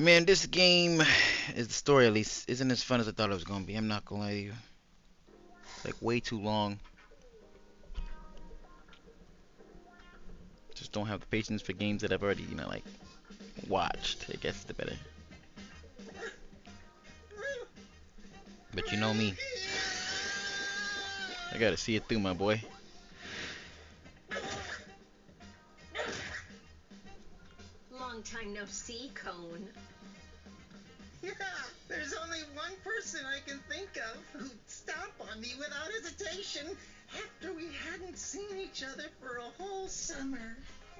Man, this game is the story at least isn't as fun as I thought it was gonna be. I'm not gonna lie to you. It's like way too long. Just don't have the patience for games that I've already, like watched. I guess the better. But you know me, I gotta see it through, my boy. Long time no see, Cone. Yeah, there's only one person I can think of who'd stomp on me without hesitation after we hadn't seen each other for a whole summer.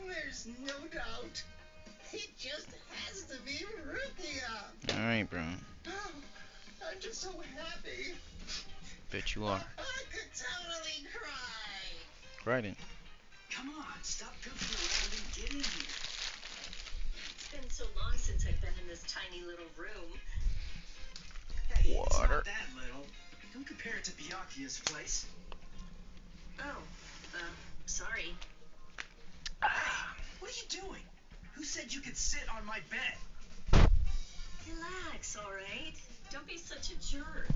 There's no doubt. It just has to be Rukia. Alright, bro. Oh, I'm just so happy. Bet you are. I could totally cry. Right in. Come on, stop goofing around and get in here. It's been so long since I've been in this tiny little room. Hey, it's Water. not that little. Don't compare it to Byakuya's place. Oh, sorry. What are you doing? Who said you could sit on my bed? Relax, all right? Don't be such a jerk.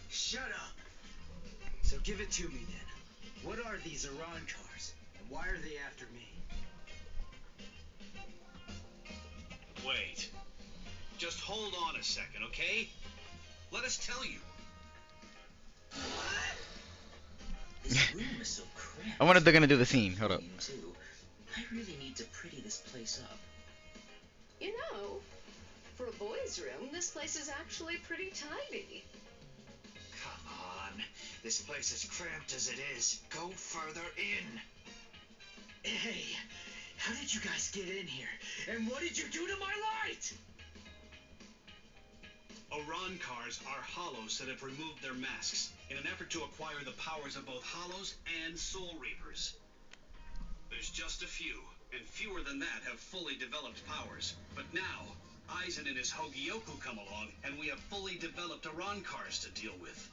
Shut up. So give it to me then. What are these Iran cars? And why are they after me? Wait. Just hold on a second, okay? Let us tell you. What? This room is so cramped. I wonder if they're gonna do the scene. Hold up. You too. I really need to pretty this place up. You know, for a boys' room, this place is actually pretty tidy. Come on. This place is cramped as it is. Go further in. Hey, how did you guys get in here? And what did you do to my light? Iran cars are hollows that have removed their masks in an effort to acquire the powers of both hollows and soul reapers. There's just a few, and fewer than that have fully developed powers. But now, Aizen and his Hogyoku come along, and we have fully developed Iran cars to deal with.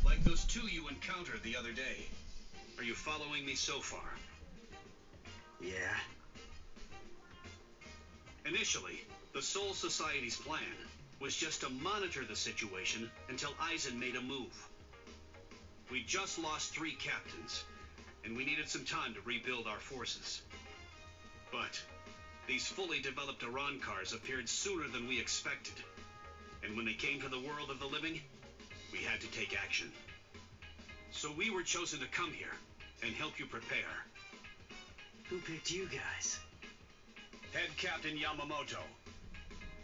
Like those two you encountered the other day. Are you following me so far? Yeah. Initially, the Soul Society's plan was just to monitor the situation until Aizen made a move. We just lost 3 captains, and we needed some time to rebuild our forces. But these fully developed Iran cars appeared sooner than we expected, and when they came to the world of the living, we had to take action. So we were chosen to come here and help you prepare. Who picked you guys? Head Captain Yamamoto.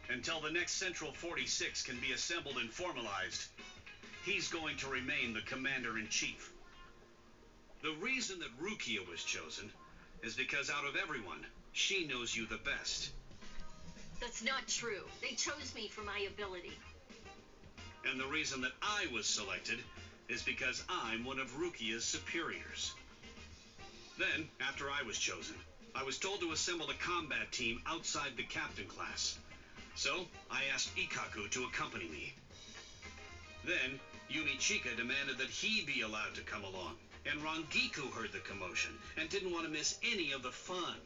Until the next Central 46 can be assembled and formalized, he's going to remain the Commander-in-Chief. The reason that Rukia was chosen is because out of everyone, she knows you the best. That's not true. They chose me for my ability. And the reason that I was selected is because I'm one of Rukia's superiors. Then, after I was chosen, I was told to assemble a combat team outside the captain class. So, I asked Ikkaku to accompany me. Then, Yumichika demanded that he be allowed to come along, and Rangiku heard the commotion and didn't want to miss any of the fun.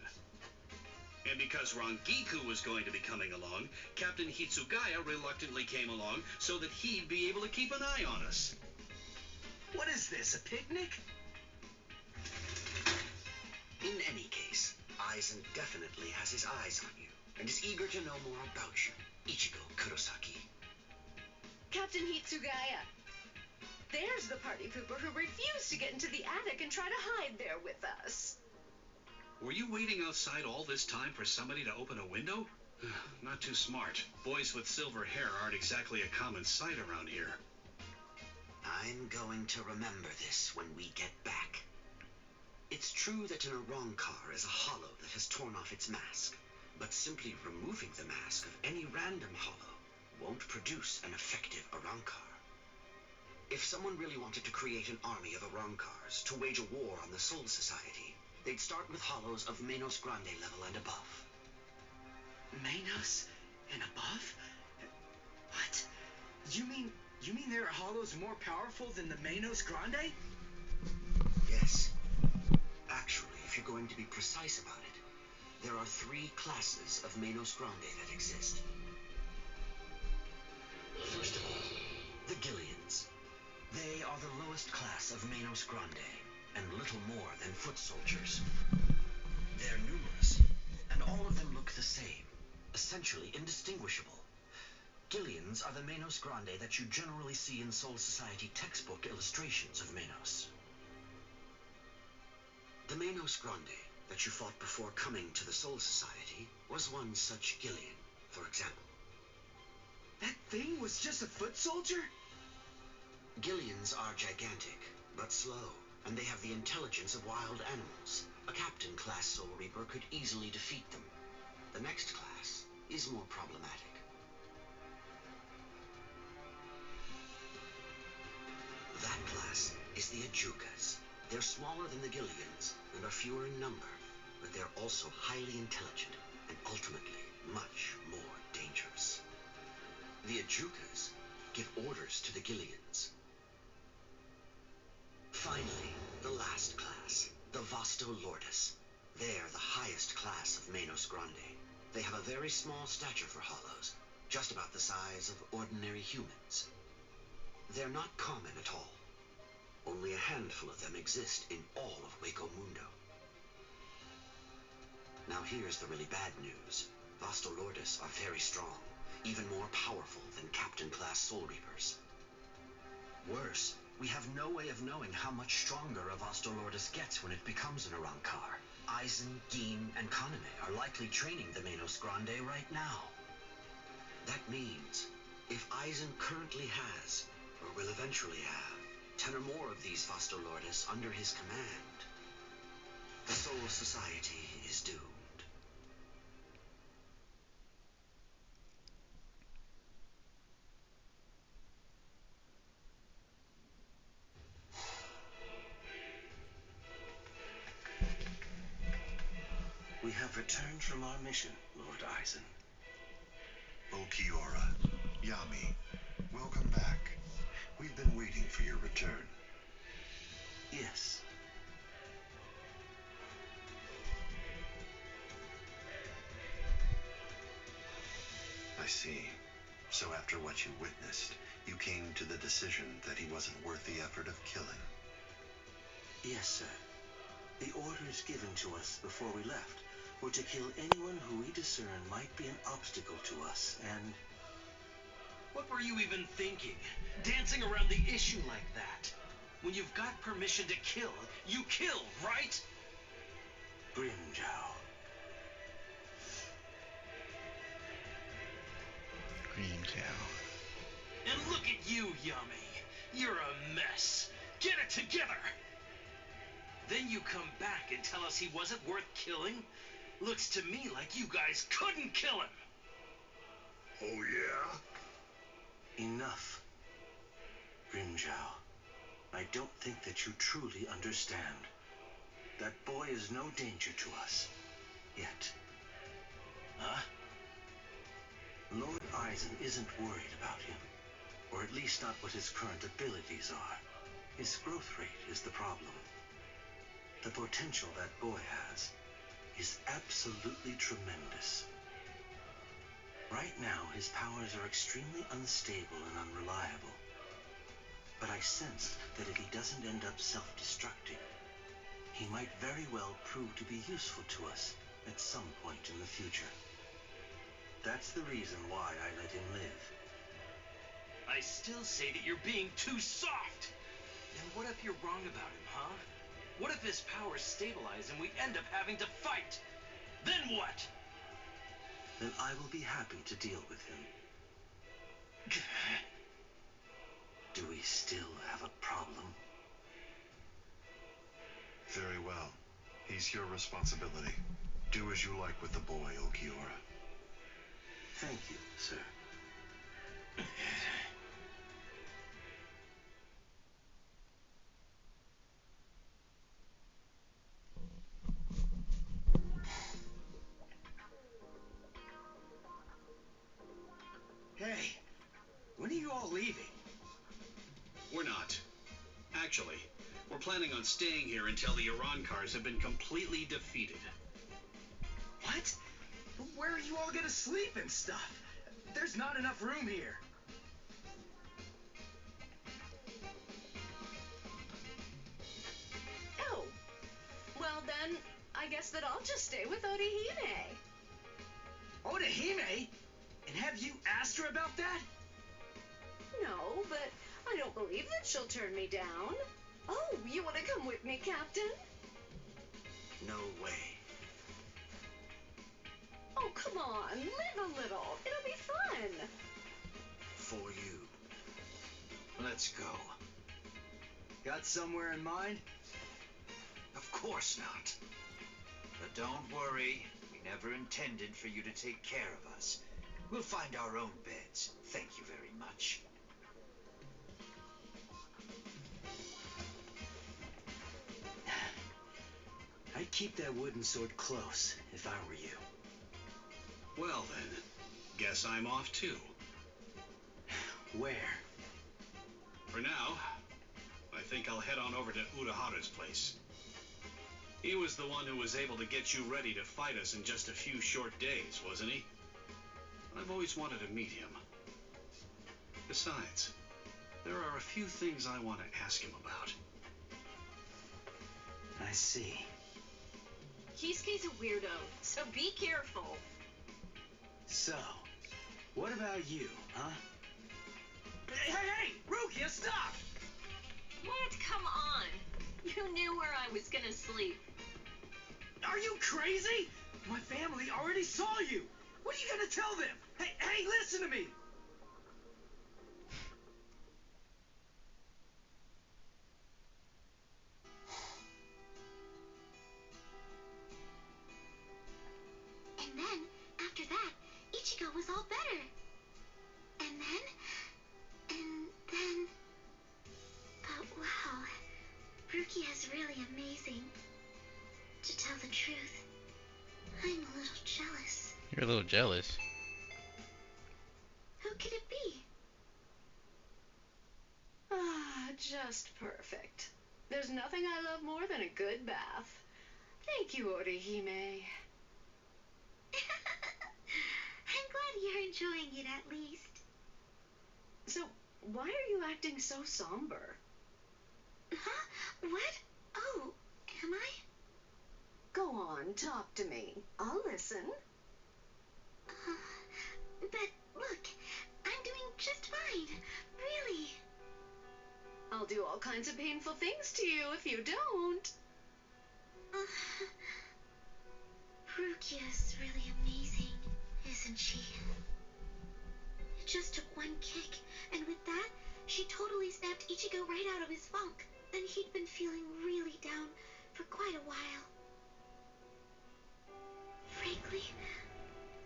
And because Rangiku was going to be coming along, Captain Hitsugaya reluctantly came along so that he'd be able to keep an eye on us. What is this, a picnic? In any case, Aizen definitely has his eyes on you, and is eager to know more about you, Ichigo Kurosaki. Captain Hitsugaya. There's the party pooper who refused to get into the attic and try to hide there with us. Were you waiting outside all this time for somebody to open a window? Not too smart. Boys with silver hair aren't exactly a common sight around here. I'm going to remember this when we get back. It's true that an Iran car is a hollow that has torn off its mask, but simply removing the mask of any random hollow won't produce an effective Iran car. If someone really wanted to create an army of Iran cars to wage a war on the Soul Society, they'd start with hollows of Menos Grande level and above. Menos and above? What? You mean there are hollows more powerful than the Menos Grande? Yes. Actually, if you're going to be precise about it, There are 3 classes of Manos Grande that exist. First of all, the Gillians. They are the lowest class of Manos Grande, and little more than foot soldiers. They're numerous, and all of them look the same, essentially indistinguishable. Gillians are the Manos Grande that you generally see in Soul Society textbook illustrations of Manos. The Manos Grande that you fought before coming to the Soul Society was one such Gillian, for example. That thing was just a foot soldier? Gillians are gigantic, but slow, and they have the intelligence of wild animals. A captain-class Soul Reaper could easily defeat them. The next class is more problematic. That class is the Ajukas. They're smaller than the Gillians and are fewer in number, but they're also highly intelligent and ultimately much more dangerous. The Ajukas give orders to the Gillians. Finally, the last class, the Vostolordes. They're the highest class of Manos Grande. They have a very small stature for hollows, just about the size of ordinary humans. They're not common at all. Only a handful of them exist in all of Waco Mundo. Now here's the really bad news. Vostolordes are very strong, even more powerful than Captain-class Soul Reapers. Worse, we have no way of knowing how much stronger a Vostolordes gets when it becomes an Arankar. Aizen, Gin, and Kaname are likely training the Manos Grande right now. That means, if Aizen currently has, or will eventually have, 10 or more of these Vostolordes under his command, the Soul Society is doomed. We have returned from our mission, Lord Aizen. Ulquiorra, Yami, welcome back. We've been waiting for your return. Yes. I see. So after what you witnessed, you came to the decision that he wasn't worth the effort of killing. Yes, sir. The orders given to us before we left were to kill anyone who we discern might be an obstacle to us, and... What were you even thinking? Dancing around the issue like that? When you've got permission to kill, you kill, right? Grimjow. Green cow. And look at you, Yummy. You're a mess. Get it together! Then you come back and tell us he wasn't worth killing? Looks to me like you guys couldn't kill him! Oh, yeah? Enough. Grimjow, I don't think that you truly understand. That boy is no danger to us. Yet. Huh? Lord Aizen isn't worried about him. Or at least not what his current abilities are. His growth rate is the problem. The potential that boy has is absolutely tremendous. Right now, his powers are extremely unstable and unreliable. But I sense that if he doesn't end up self-destructing, he might very well prove to be useful to us at some point in the future. That's the reason why I let him live. I still say that you're being too soft! And what if you're wrong about him, huh? What if his powers stabilize and we end up having to fight? Then what? Then I will be happy to deal with him. Do we still have a problem? Very well. He's your responsibility. Do as you like with the boy, Ulquiorra. Thank you, sir. Hey, when are you all leaving? We're not. Actually, we're planning on staying here until the Arankars have been completely defeated. What? Where are you all gonna sleep and stuff? There's not enough room here. Oh, well then, I guess that I'll just stay with Orihime. Orihime? And have you asked her about that? No, but I don't believe that she'll turn me down. Oh, you want to come with me, Captain? No way. Oh, come on, live a little. It'll be fun. For you. Let's go. Got somewhere in mind? Of course not. But don't worry. We never intended for you to take care of us. We'll find our own beds. Thank you very much. I'd keep that wooden sword close if I were you. Well then, guess I'm off too. Where? For now, I think I'll head on over to Uraharu's place. He was the one who was able to get you ready to fight us in just a few short days, wasn't he? I've always wanted to meet him. Besides, there are a few things I want to ask him about. I see. Kisuke's a weirdo, so be careful. So, what about you, huh? Hey, Rukia, stop! What? Come on. You knew where I was gonna sleep. Are you crazy? My family already saw you. What are you gonna tell them? Hey, listen to me. And then, after that, Ichigo was all better. And then... But wow, Rukia is really amazing. To tell the truth, I'm a little jealous. You're a little jealous. Who could it be? Ah, just perfect. There's nothing I love more than a good bath. Thank you, Orihime. I'm glad you're enjoying it at least. So, why are you acting so somber? Huh? What? Oh, am I? Go on, talk to me. I'll listen. But look, I'm doing just fine. Really. I'll do all kinds of painful things to you if you don't. Rukia's really amazing, isn't she? It just took one kick, and with that, she totally snapped Ichigo right out of his funk. And he'd been feeling really down for quite a while. Frankly,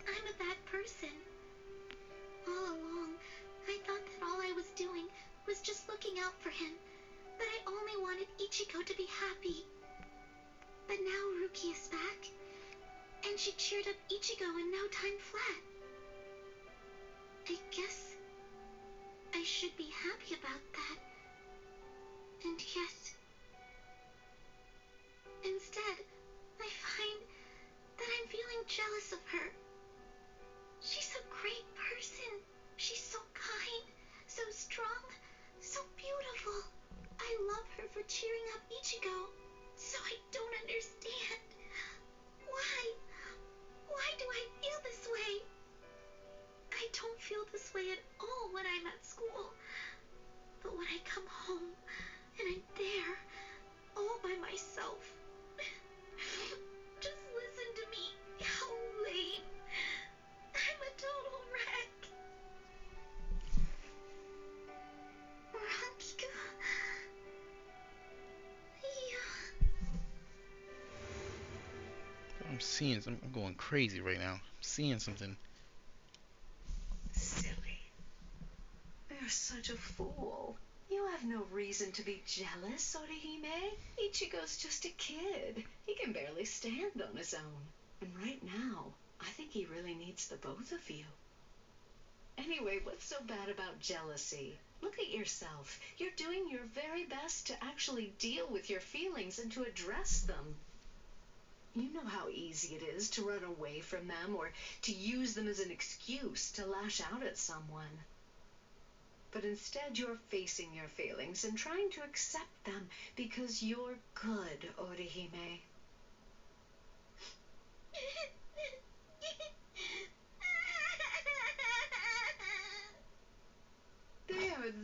I'm a bad person. All along, I thought that all I was doing was just looking out for him, that I only wanted Ichigo to be happy. But now Rukia's back, and she cheered up Ichigo in no time flat. I guess I should be happy about that. And yet, instead, I find that I'm feeling jealous of her. She's a great person. She's so kind, so strong, so beautiful. I love her for cheering up Ichigo. So I don't understand. Why? Why do I feel this way? I don't feel this way at all when I'm at school. But when I come home, and I'm there, all by myself. Just listen to me. How lame. I'm a total wreck. Veronica. I'm seeing some. I'm going crazy right now. I'm seeing something. Silly. You're such a fool. You have no reason to be jealous, Orihime. Ichigo's just a kid. He can barely stand on his own. And right now, I think he really needs the both of you. Anyway, what's so bad about jealousy? Look at yourself. You're doing your very best to actually deal with your feelings and to address them. You know how easy it is to run away from them or to use them as an excuse to lash out at someone. But instead you're facing your feelings and trying to accept them because you're good, Orihime.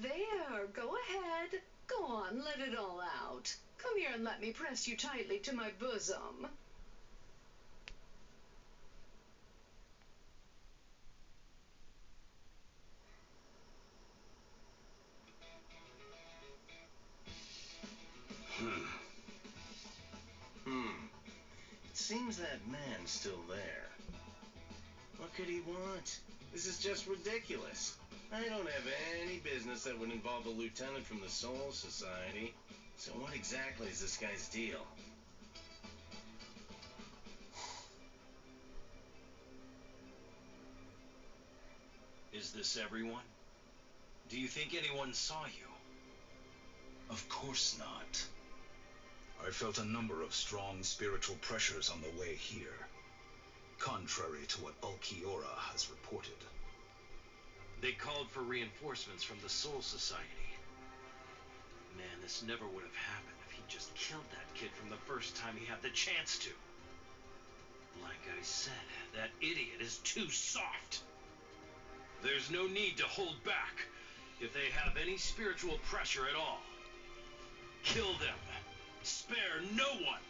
There, go ahead. Go on, let it all out. Come here and let me press you tightly to my bosom. It seems that man's still there. What could he want? This is just ridiculous. I don't have any business that would involve a lieutenant from the Soul Society. So what exactly is this guy's deal? Is this everyone? Do you think anyone saw you? Of course not. I felt a number of strong spiritual pressures on the way here, contrary to what Ulquiorra has reported. They called for reinforcements from the Soul Society. Man, this never would have happened if he just killed that kid from the first time he had the chance to. Like I said, that idiot is too soft. There's no need to hold back. If they have any spiritual pressure at all, kill them. Spare no one.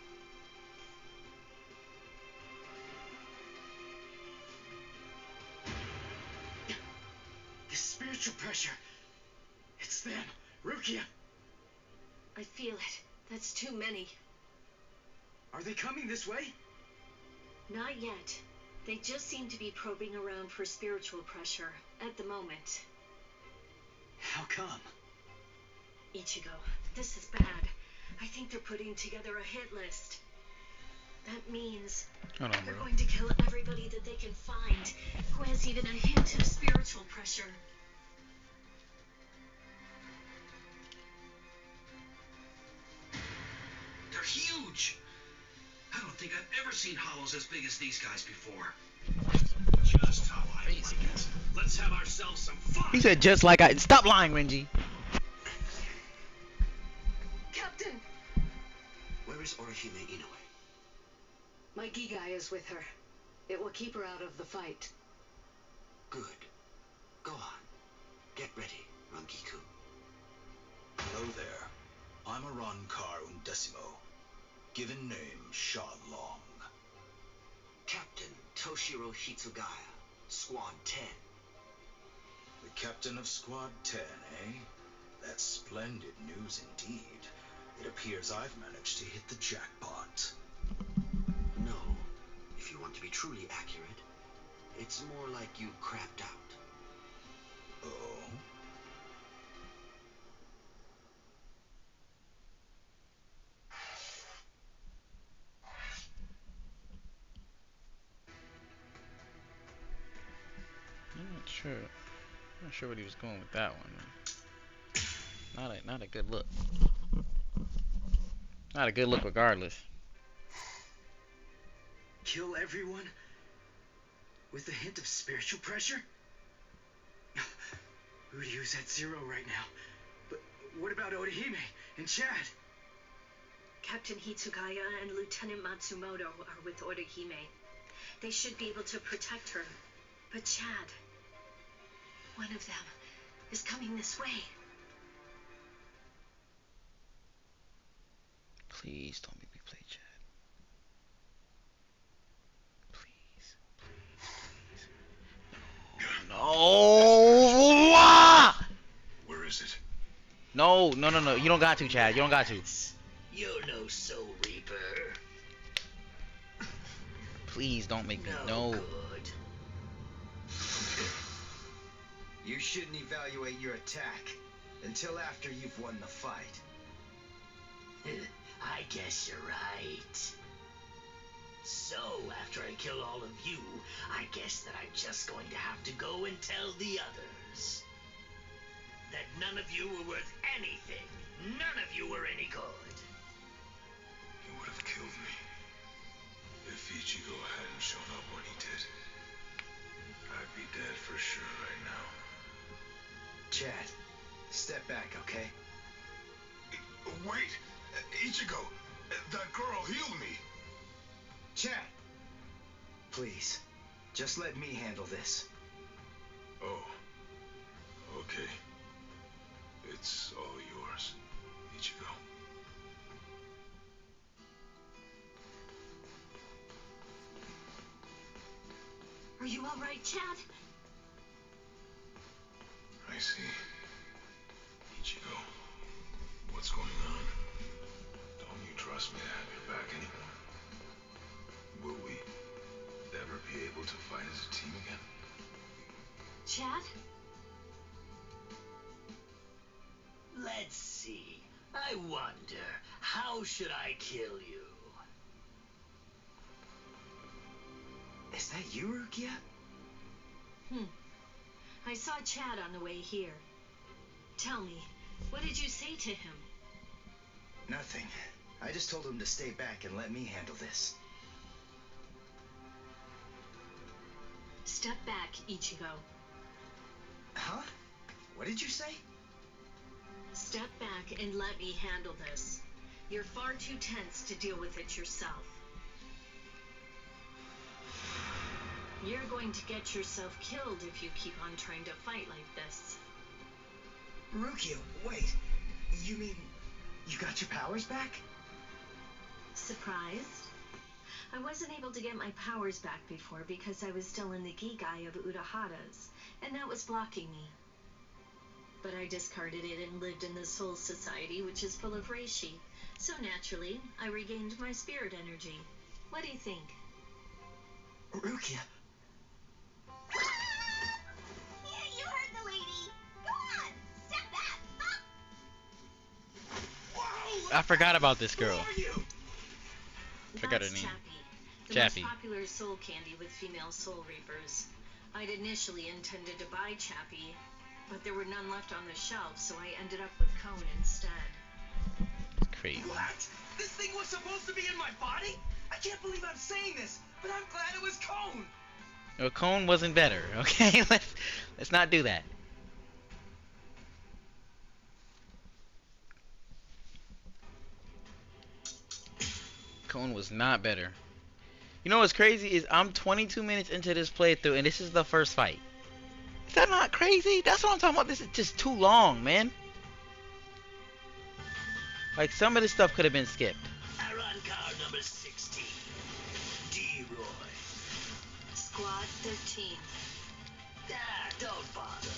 The spiritual pressure. It's them. Rukia. I feel it. That's too many. Are they coming this way? Not yet. They just seem to be probing around for spiritual pressure at the moment. How come? Ichigo, this is bad. I think they're putting together a hit list. That means Hold on, they're bro. going to kill everybody that they can find who has even a hint of spiritual pressure. They're huge! I don't think I've ever seen hollows as big as these guys before. Just how I like it. Let's have ourselves some fun! He said just like I. Stop lying, Renji. Captain! Where is Orihime Inoue? My Gigai is with her. It will keep her out of the fight. Good. Go on. Get ready, Rangiku. Hello there. I'm Arankar Undecimo, given name Sha Long. Captain Toshiro Hitsugaya, Squad 10. The captain of Squad 10, eh? That's splendid news indeed. It appears I've managed to hit the jackpot. No. If you want to be truly accurate, it's more like you crapped out. Oh? I'm not sure. I'm not sure what he was going with that one. Not a good look. Not a good look regardless. Kill everyone? With a hint of spiritual pressure? Ryu's at 0 right now. But what about Orihime and Chad? Captain Hitsugaya and Lieutenant Matsumoto are with Orihime. They should be able to protect her. But Chad, one of them, is coming this way. Please don't make me play Chad. Please, please, please. No! Ah! Where is it? No, no, no, no. You don't got to, Chad. You don't got to. You're no Soul Reaper. Please don't make me. No. Good. You shouldn't evaluate your attack until after you've won the fight. I guess you're right. So, after I kill all of you, I guess that I'm just going to have to go and tell the others that none of you were worth anything. None of you were any good. You would have killed me. Ichigo hadn't shown up when he did, I'd be dead for sure right now. Chad, step back, okay? Wait! Ichigo! That girl healed me! Chad! Please, just let me handle this. Oh. Okay. It's all yours, Ichigo. Are you all right, Chad? I see. Ichigo, what's going on? Don't you trust me to have your back anymore? Will we ever be able to fight as a team again? Chad? Let's see. I wonder, how should I kill you? Is that you, Rukia? I saw Chad on the way here. Tell me, what did you say to him? Nothing. I just told him to stay back and let me handle this. Step back, Ichigo. Huh? What did you say? Step back and let me handle this. You're far too tense to deal with it yourself. You're going to get yourself killed if you keep on trying to fight like this. Rukia, wait. You mean you got your powers back? Surprised? I wasn't able to get my powers back before because I was still in the Gigai of Urahara's, and that was blocking me. But I discarded it and lived in the Soul Society, which is full of reishi. So naturally, I regained my spirit energy. What do you think? Rukia. Yeah, you heard the lady. Go on, step back. I forgot about this girl. Who are you? Forgot her That's name. Chappie, the Chappie. most popular soul candy with female soul reapers. I'd initially intended to buy Chappie, but there were none left on the shelf, so I ended up with Cone instead. Crazy. What? This thing was supposed to be in my body? I can't believe I'm saying this, but I'm glad it was Cone. Well, Cone wasn't better, okay? Let's not do that. Cone was not better. You know what's crazy is I'm 22 minutes into this playthrough and this is the first fight. Is that not crazy? That's what I'm talking about. This is just too long, man. Like some of this stuff could have been skipped. Aron car number 16. D-Roy. Squad 13. Ah, don't bother.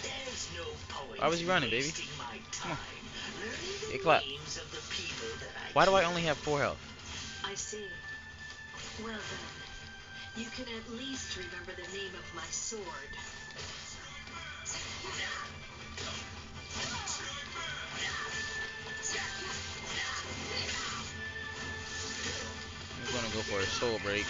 There's no point. Why was you running, baby? wasting my Come on. time learning Hey, the clap. names of the people that I Why do I killed. only have 4 health? I see. Well then, you can at least remember the name of my sword. I'm gonna go for a soul break.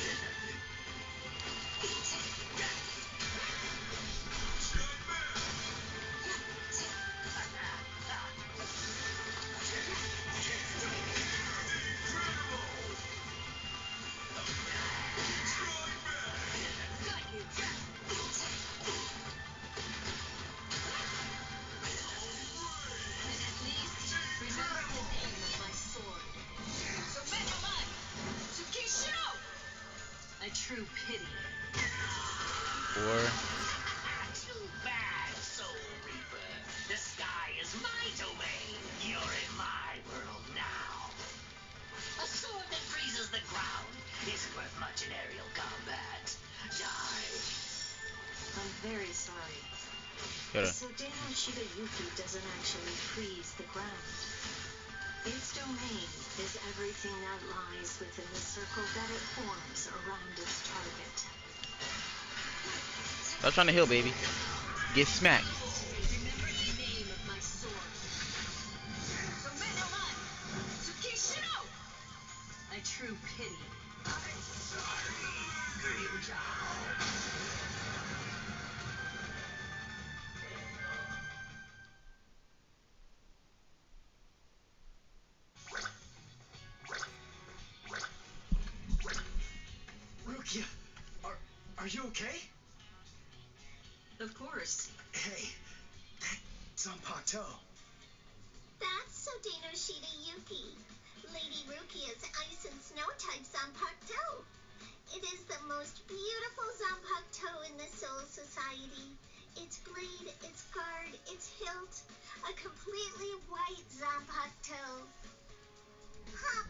A true pity. 4. Too bad, Soul Reaper. The sky is my domain. You're in my world now. A sword that freezes the ground isn't worth much in aerial combat. Die. I'm very sorry. Gotta. So Dano Shidayuki doesn't actually freeze the ground. Its domain is everything that lies within the circle that it forms around its target. Stop trying to heal, baby. Get smacked. Remember the name of my sword. A true pity. Are you okay? Of course. Hey, that's Zanpakuto. That's Sodenoshita Yuki, Lady Rukia's ice and snow type Zanpakuto. It is the most beautiful Zanpakuto in the Soul Society. Its blade, its guard, its hilt, a completely white Zanpakuto. Hop!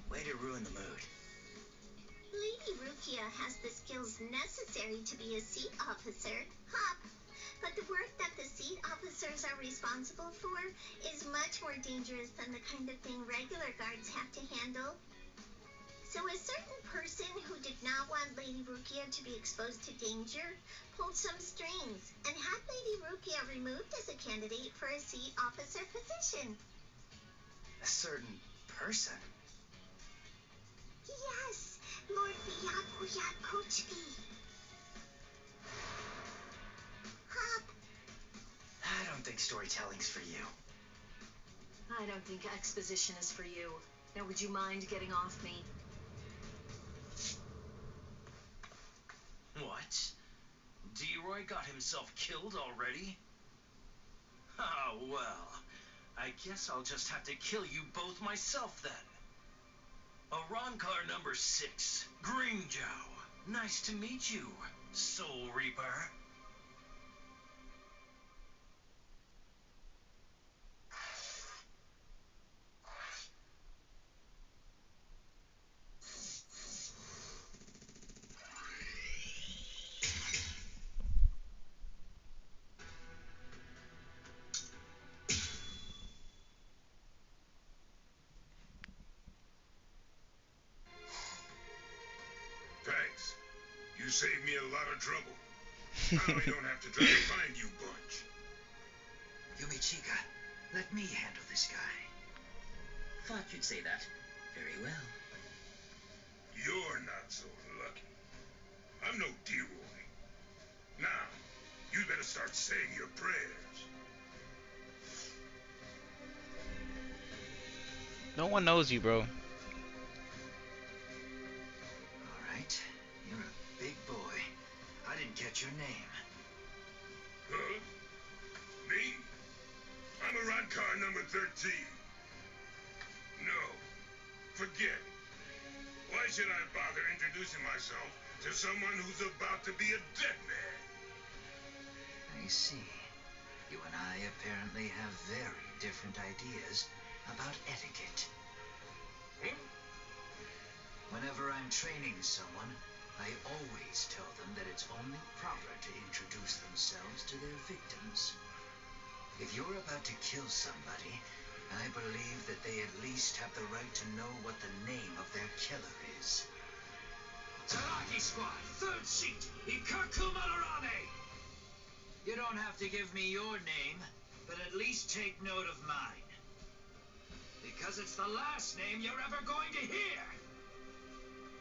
Way to ruin the mood. Lady Rukia has the skills necessary to be a seat officer, Hop. But the work that the seat officers are responsible for is much more dangerous than the kind of thing regular guards have to handle. So a certain person who did not want Lady Rukia to be exposed to danger pulled some strings and had Lady Rukia removed as a candidate for a seat officer position. A certain person? Yes, Lord Byakuya Kochiki. Hop. I don't think storytelling's for you. I don't think exposition is for you. Now, would you mind getting off me? What? D-Roy got himself killed already? Ah, well, I guess I'll just have to kill you both myself then. Arrancar number 6, Greenjow. Nice to meet you, Soul Reaper. Thanks. You saved me a lot of trouble. Now I don't have to try to find you bunch. Yumichika, let me handle this guy. Thought you'd say that. Very well. You're not so lucky. I'm no D-Roy. Now, you better start saying your prayers. No one knows you, bro. Alright, you're a big boy. I didn't catch your name. Huh? Me? I'm Arrancar number 13. No. Forget it. Why should I bother introducing myself to someone who's about to be a dead man? I see. You and I apparently have very different ideas about etiquette. Huh? Whenever I'm training someone, I always tell them that it's only proper to introduce themselves to their victims. If you're about to kill somebody, I believe that they at least have the right to know what the name of their killer is. Taraki Squad, 3rd seat, Ikaku Madarame! You don't have to give me your name, but at least take note of mine. Because it's the last name you're ever going to hear!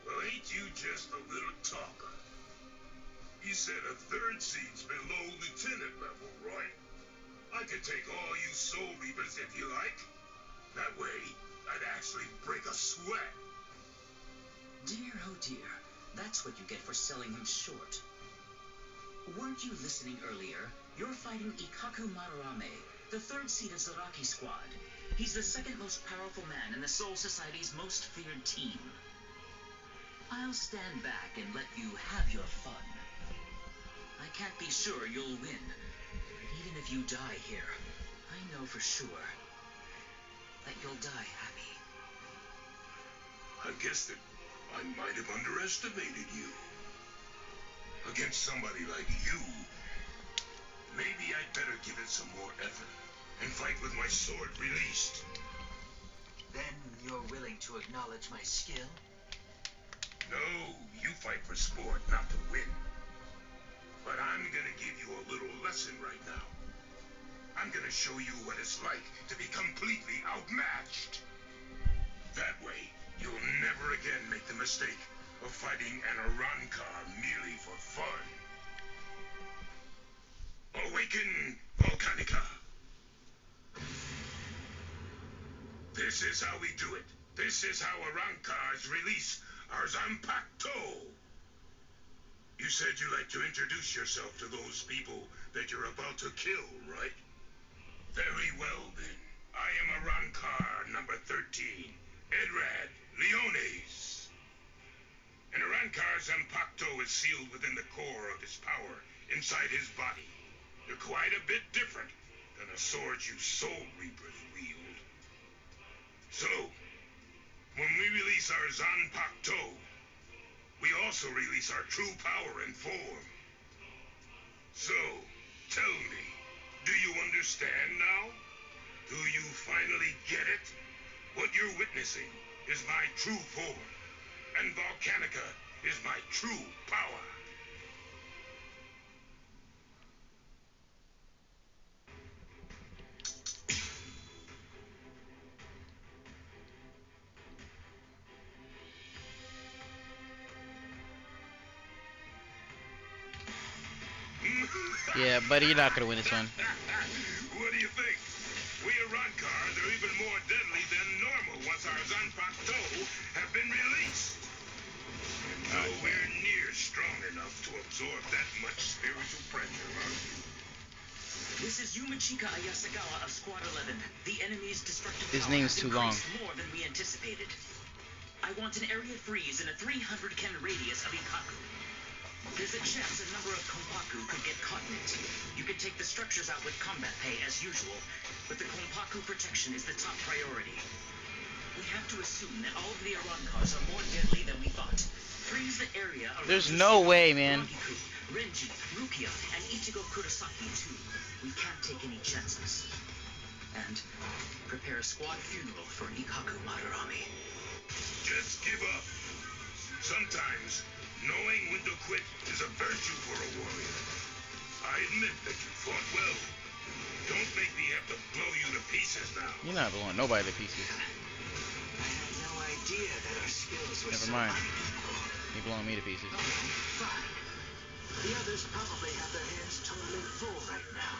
Well, ain't you just a little talker? You said a 3rd seat's below lieutenant level, right? I could take all you Soul Reapers if you like. That way, I'd actually break a sweat. Dear, oh dear, that's what you get for selling him short. Weren't you listening earlier? You're fighting Ikaku Madarame, the 3rd seat of Zaraki Squad. He's the 2nd most powerful man in the Soul Society's most feared team. I'll stand back and let you have your fun. I can't be sure you'll win. Even if you die here, I know for sure that you'll die happy. I guess that I might have underestimated you. Against somebody like you, maybe I'd better give it some more effort and fight with my sword released. Then you're willing to acknowledge my skill? No, you fight for sport, not to win. But I'm gonna give you a little lesson right now. I'm gonna show you what it's like to be completely outmatched. That way, you'll never again make the mistake of fighting an Arrancar merely for fun. Awaken, Volcanica! This is how we do it. This is how Arrancars release our Zanpakuto. You said you like to introduce yourself to those people that you're about to kill, right? Very well, then. I am Arankar number 13, Edrad Leones. And Arankar's Impacto is sealed within the core of his power, inside his body. They're quite a bit different than the swords you Soul Reapers wield. So, when we release our Zanpakuto, we also release our true power and form. So, tell me, do you understand now? Do you finally get it? What you're witnessing is my true form, and Volcanica is my true power. Yeah, buddy, you're not gonna win this one. What do you think? We Arankars are even more deadly than normal once our Zanpakuto have been released. And nowhere near strong enough to absorb that much spiritual pressure, are you? This is Yumachika Ayasagawa of Squad 11. The enemy's destructive His power name's has too long. increased more than we anticipated. I want an area freeze in a 300 ken radius of Ikaku. There's a chance a number of Konpaku could get caught in it. You can take the structures out with combat pay as usual, but the Konpaku protection is the top priority. We have to assume that all of the Arankars are more deadly than we thought. Freeze the area around There's no way, man. Rangiku, Renji, Rukia, and Ichigo Kurosaki too. We can't take any chances. And prepare a squad funeral for Ikaku Madarame. Just give up. Sometimes knowing when to quit is a virtue for a warrior. I admit that you fought well. Don't make me have to blow you to pieces now. You're not blowing nobody to pieces. I had no idea that our skills were Never so mind. unequal. You're blowing me to pieces. Fine. The others probably have their hands totally full right now.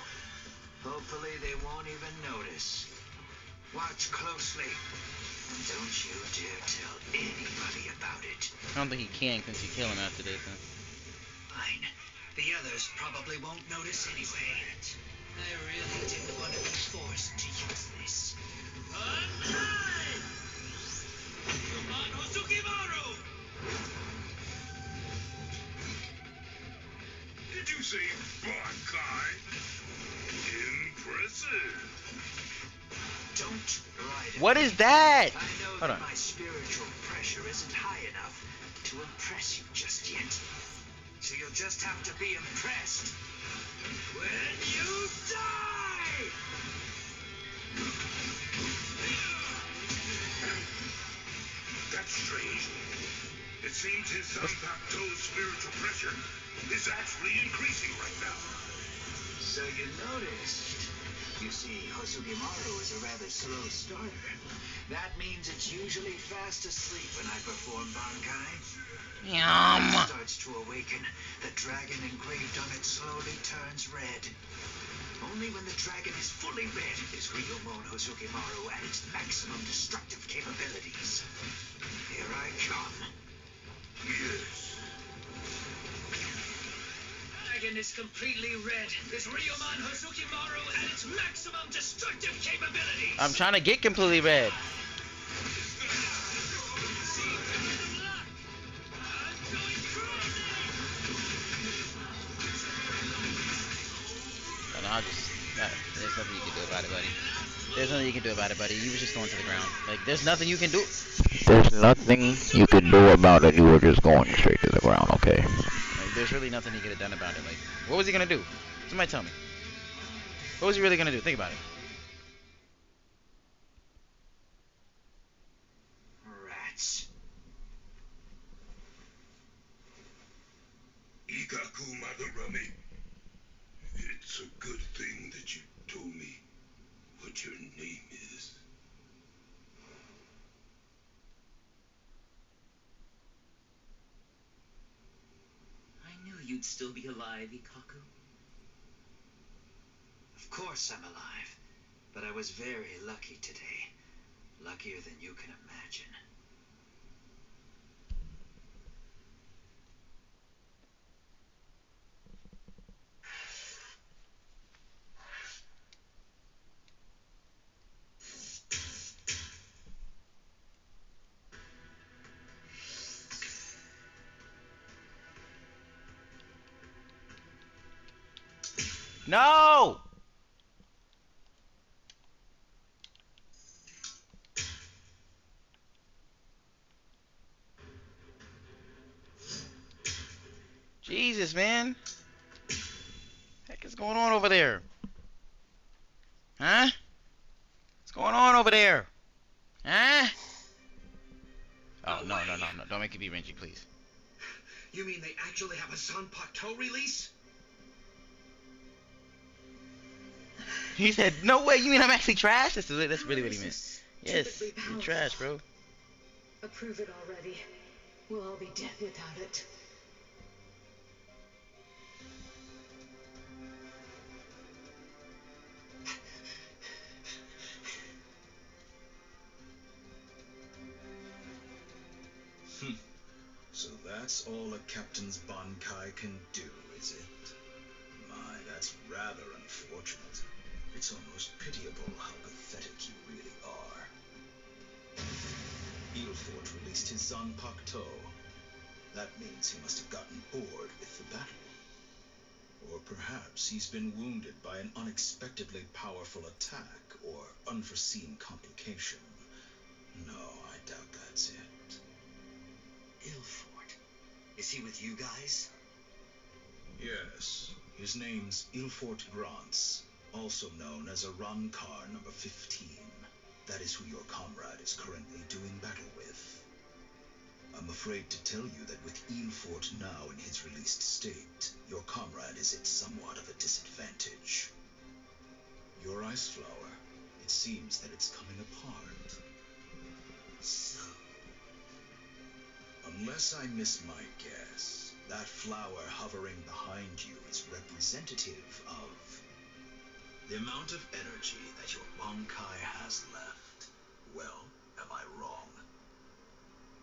Hopefully they won't even notice. Watch closely. And don't you dare tell anybody about it. I don't think he can since you kill him after this. Huh? Fine. The others probably won't notice anyway. I really didn't want to be forced to use this. Untie! Yumano Tsukimaru! Did you say Bankai? Impressive. Don't ride it. What is that? I know Hold that on. my spiritual pressure isn't high enough to impress you just yet. So you'll just have to be impressed when you die! That's strange. It seems his Zanpakuto's spiritual pressure is actually increasing right now. So you noticed. You see, Hosugimaru is a rather slow starter. That means it's usually fast asleep when I perform Bankai. When Yum. it starts to awaken, the dragon engraved on it slowly turns red. Only when the dragon is fully red is Ryumon Hosugimaru at its maximum destructive capabilities. Here I come. Yes. Dragon is completely red. Is Ryuman Hosukimaru at its maximum destructive capabilities? I'm trying to get completely red. And I'll just. There's nothing you can do about it, buddy. There's nothing you can do about it, buddy. You were just going to the ground. Like, there's nothing you can do. There's nothing you can do about it. You were just going straight to the ground, okay? Like, there's really nothing he could have done about it. Like, what was he gonna do? Somebody tell me. What was he really gonna do? Think about it. Rats. Ikaku Madarame. It's a good thing that you told me what your name is. I knew you'd still be alive, Ikaku. Of course I'm alive, but I was very lucky today. Luckier than you can imagine. No! Jesus, man. Heck is going on over there? Huh? What's going on over there? Huh? Oh, no, no, no, no. Don't make it be Renji, please. You mean they actually have a Zanpakuto release? He said, no way, you mean I'm actually trash? That's really what he meant. Yes, you're trash, bro. Approve it already. We'll all be dead without it. So that's all a captain's Bankai can do, is it? My, that's rather unfortunate. It's almost pitiable how pathetic you really are. Ilfort released his Zanpakuto. That means he must have gotten bored with the battle. Or perhaps he's been wounded by an unexpectedly powerful attack or unforeseen complication. No, I doubt that's it. Ilfort. Is he with you guys? Yes, his name's Ilfort Grants, also known as Arankar number 15. That is who your comrade is currently doing battle with. I'm afraid to tell you that with Ilfort now in his released state, your comrade is at somewhat of a disadvantage. Your ice flower, it seems that it's coming apart. So? Unless I miss my guess, that flower hovering behind you is representative of the amount of energy that your Bankai has left. Well, am I wrong?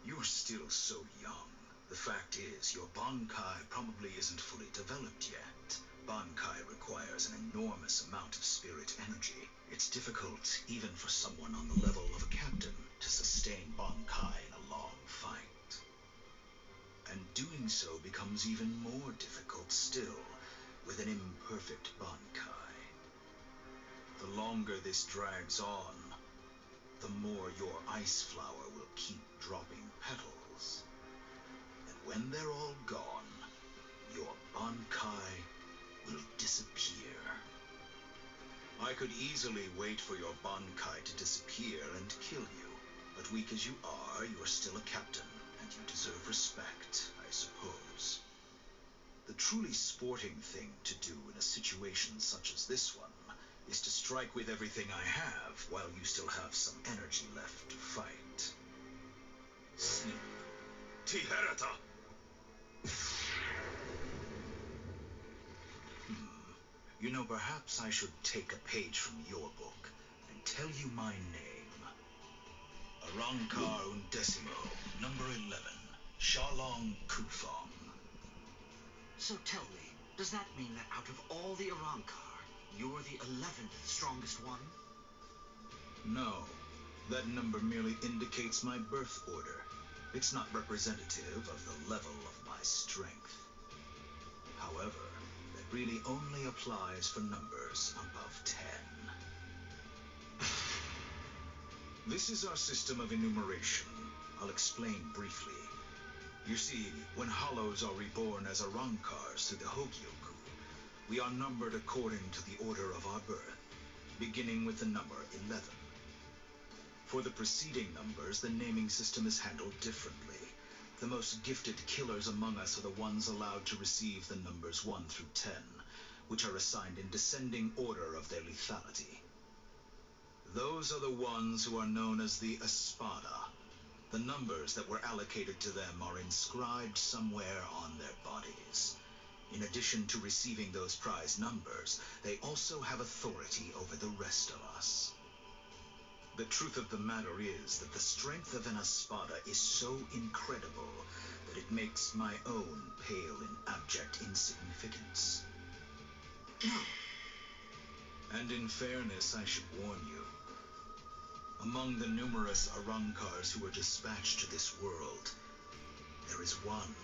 You're still so young. The fact is, your Bankai probably isn't fully developed yet. Bankai requires an enormous amount of spirit energy. It's difficult, even for someone on the level of a captain, to sustain Bankai in a long fight. And doing so becomes even more difficult still, with an imperfect Bankai. The longer this drags on, the more your ice flower will keep dropping petals. And when they're all gone, your Bankai will disappear. I could easily wait for your Bankai to disappear and kill you, but weak as you are, you're still a captain, and you deserve respect, I suppose. The truly sporting thing to do in a situation such as this one is to strike with everything I have while you still have some energy left to fight. Sleep. Tiherata! You know, perhaps I should take a page from your book and tell you my name. Arankar Undecimo, number 11, Shalong Kufong. So tell me, does that mean that out of all the Arankar, you're the 11th strongest one? No, that number merely indicates my birth order. It's not representative of the level of my strength. However, that really only applies for numbers above 10. This is our system of enumeration. I'll explain briefly. You see, when hollows are reborn as Arankars through the Hogyoku, we are numbered according to the order of our birth, beginning with the number 11. For the preceding numbers, the naming system is handled differently. The most gifted killers among us are the ones allowed to receive the numbers 1 through 10, which are assigned in descending order of their lethality. Those are the ones who are known as the Espada. The numbers that were allocated to them are inscribed somewhere on their bodies. In addition to receiving those prize numbers, they also have authority over the rest of us. The truth of the matter is that the strength of an Espada is so incredible that it makes my own pale in abject insignificance. And in fairness, I should warn you. Among the numerous Arankars who were dispatched to this world, there is one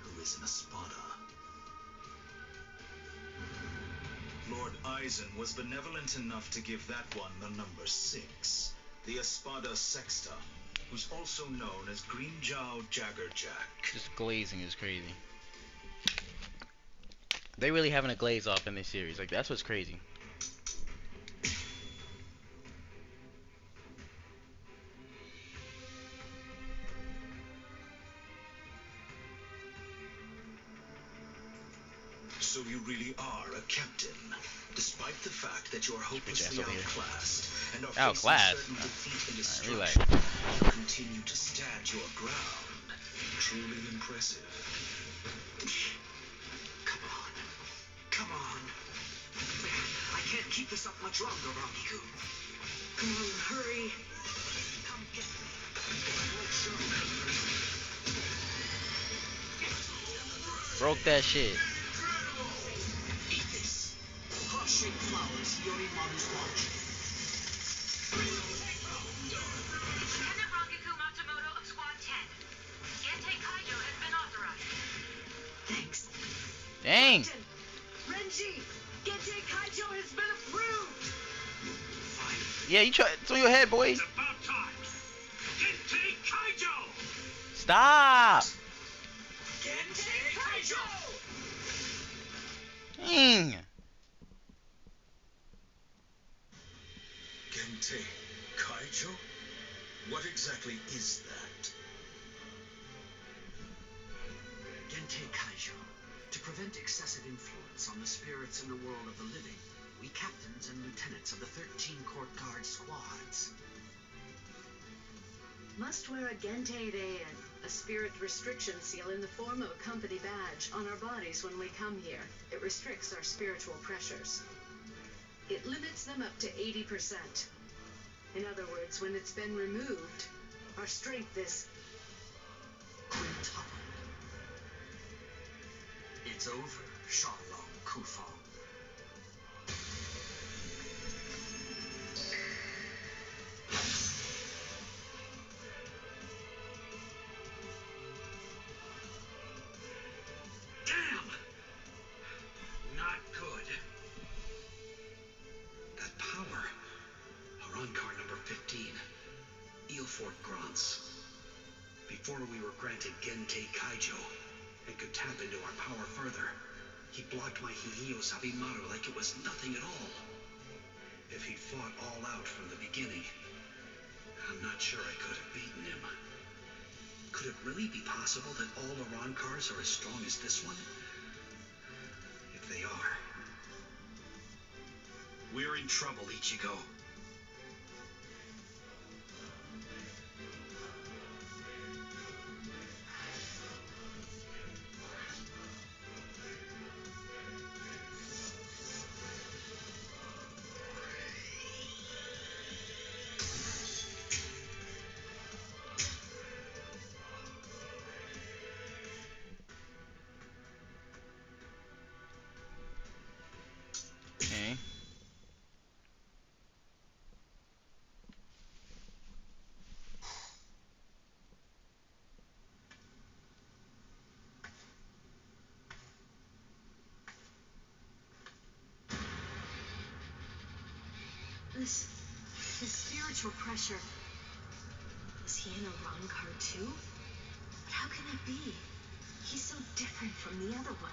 who is an Espada. Lord Eisen was benevolent enough to give that one the number 6, the Espada Sexta, who's also known as Green Jow Jaggerjack. Just glazing is crazy. They really having a glaze off in this series. Like, that's what's crazy. So you really are a captain, despite the fact that you are hopelessly outclassed and are facing certain defeat and destruction. You continue to stand your ground. Truly impressive. Come on. Come on. I can't keep this up much longer, Rangiku. Come on, hurry. Come get me. Broke that shit. Eat this. Heart-shaped flowers, Yorimaru's watch. Lieutenant Rangiku Matsumoto of Squad 10. Gente Kaijo has been authorized. Thanks. Dang. Captain, Renji, Gente Kaijo has been approved. Fine. Yeah, you try. It's on your head, boy. It's about time. Gente Kaijo! Stop. Gente Kaijo! Dang. Gente Kaijo? What exactly is that? Gente Kaijo. To prevent excessive influence on the spirits in the world of the living, we captains and lieutenants of the 13 court guard squads Must wear a Gente Rei, a spirit restriction seal in the form of a company badge, on our bodies when we come here. It restricts our spiritual pressures. It limits them up to 80%. In other words, when it's been removed, our strength is quintupled. It's over, Shalom Kufa. Damn! Not good. That power. Arankar number 15. Eelfort Grants. Before we were granted Gente Kaijo and could tap into our power further, he blocked my Hihiyo Sabimaru like it was nothing at all. If he'd fought all out from the beginning, I'm not sure I could have beaten him. Could it really be possible that all Arankars are as strong as this one? If they are, we're in trouble, Ichigo. Okay. this spiritual pressure. Is he in a Arankar too? But how can it be? He's so different from the other one.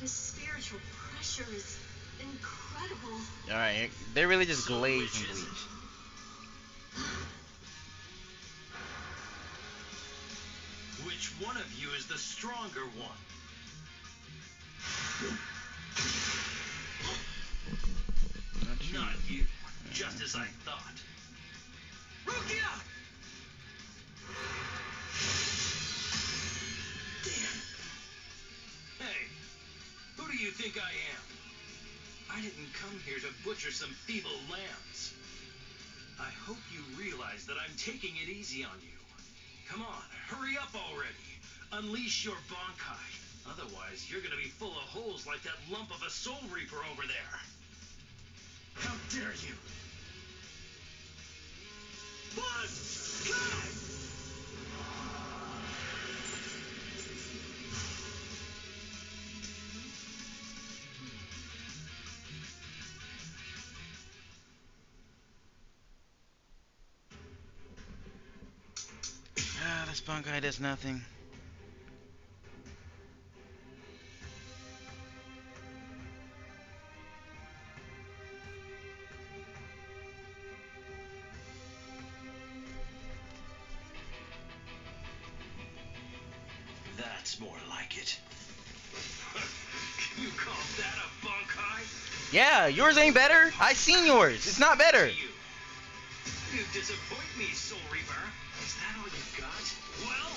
His spiritual pressure is incredible. Alright, they're really just glazed in Bleach. Which one of you is the stronger one? Not you. Just as I thought. Rukia! Damn. Hey, who do you think I am? I didn't come here to butcher some feeble lambs. I hope you realize that I'm taking it easy on you. Come on, hurry up already. Unleash your Bankai. Otherwise, you're gonna be full of holes like that lump of a Soul Reaper over there. How dare you? Buzz! Cut! this punk guy does nothing. That's more like it. You call that a Bankai? Yeah, yours ain't better. I seen yours. It's not better. You disappoint me, Soul Reaper. Is that all you got? Well...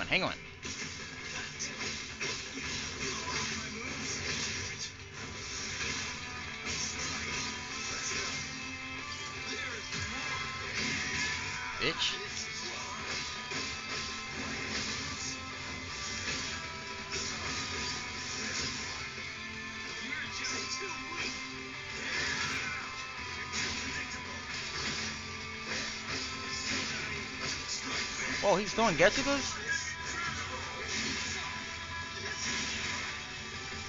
Hang on. Bitch. Oh, he's throwing Getsugas?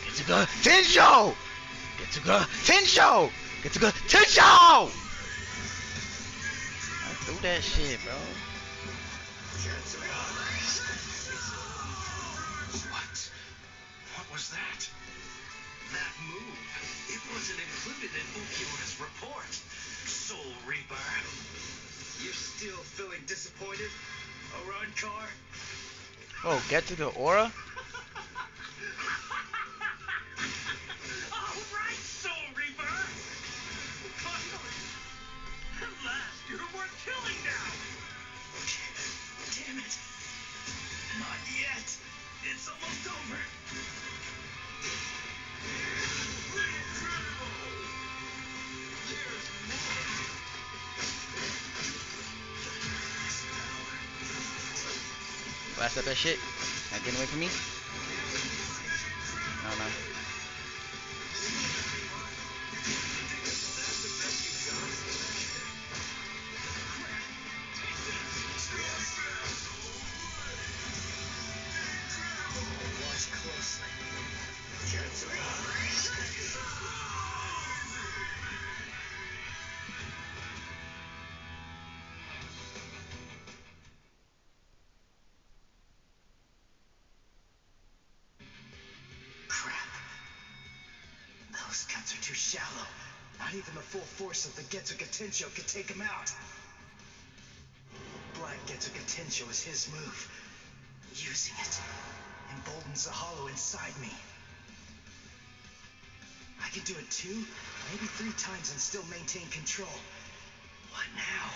Getsuga Tensho! Getsuga Tensho! Getsuga Tensho! I threw that shit, bro. What was that? That move. It wasn't included in Ukiona's report. Soul Reaper. You're still feeling disappointed? Arankar? Oh, Getsuga Aura? Alright, Soul Reaper! Finally! At last, you're worth killing now! Damn it! Not yet! It's almost over! Blast up that shit. Not getting away from me. No. Watch closely. Crap. Those cuts are too shallow. Not even the full force of the Getsuga Tensho could take him out. Black Getsuga Tensho is his move. Using it emboldens the hollow inside me. I can do it 2, maybe 3 times and still maintain control. What now?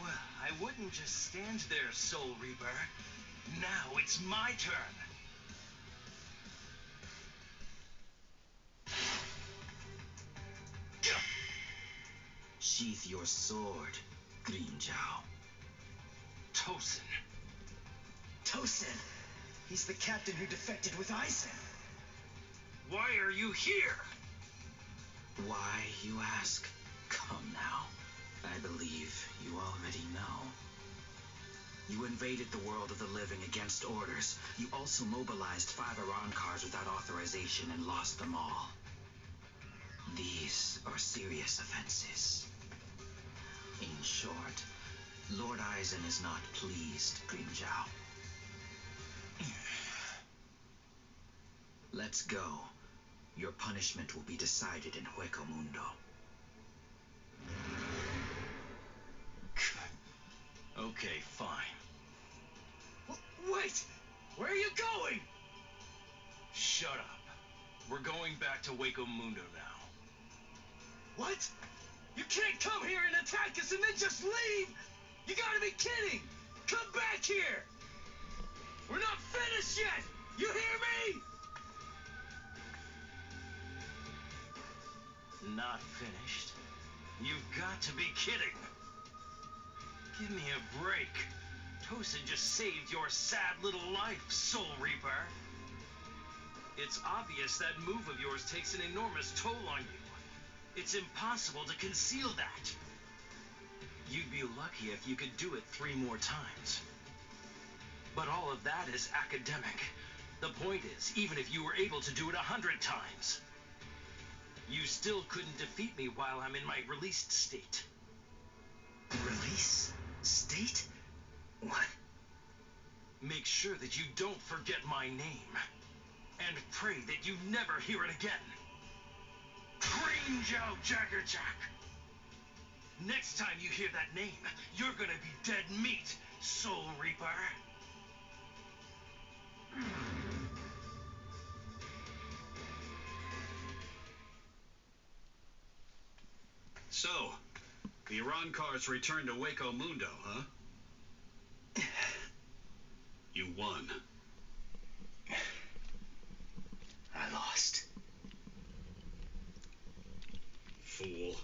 Well, I wouldn't just stand there, Soul Reaper. Now it's my turn. Sheath your sword, Green Zhao. Tosin. Tosin! He's the captain who defected with Aizen. Why are you here? Why, you ask? Come now. I believe you already know. You invaded the world of the living against orders. You also mobilized 5 Arankars without authorization and lost them all. These are serious offenses. In short, Lord Aizen is not pleased, Green Zhao. Let's go. Your punishment will be decided in Hueco Mundo. Okay, fine. Wait! Where are you going? Shut up. We're going back to Hueco Mundo now. What? You can't come here and attack us and then just leave! You gotta be kidding! Come back here! We're not finished yet! You hear me? Not finished? You've got to be kidding. Give me a break. Tosin just saved your sad little life, Soul Reaper. It's obvious that move of yours takes an enormous toll on you. It's impossible to conceal that. You'd be lucky if you could do it 3 more times. But all of that is academic. The point is, even if you were able to do it 100 times, you still couldn't defeat me while I'm in my released state. Release? State? What? Make sure that you don't forget my name. And pray that you never hear it again. Green Joe Jaggerjack! Next time you hear that name, you're gonna be dead meat, Soul Reaper. So, the Iran cars returned to Waco Mundo, huh? You won. I lost. Fool.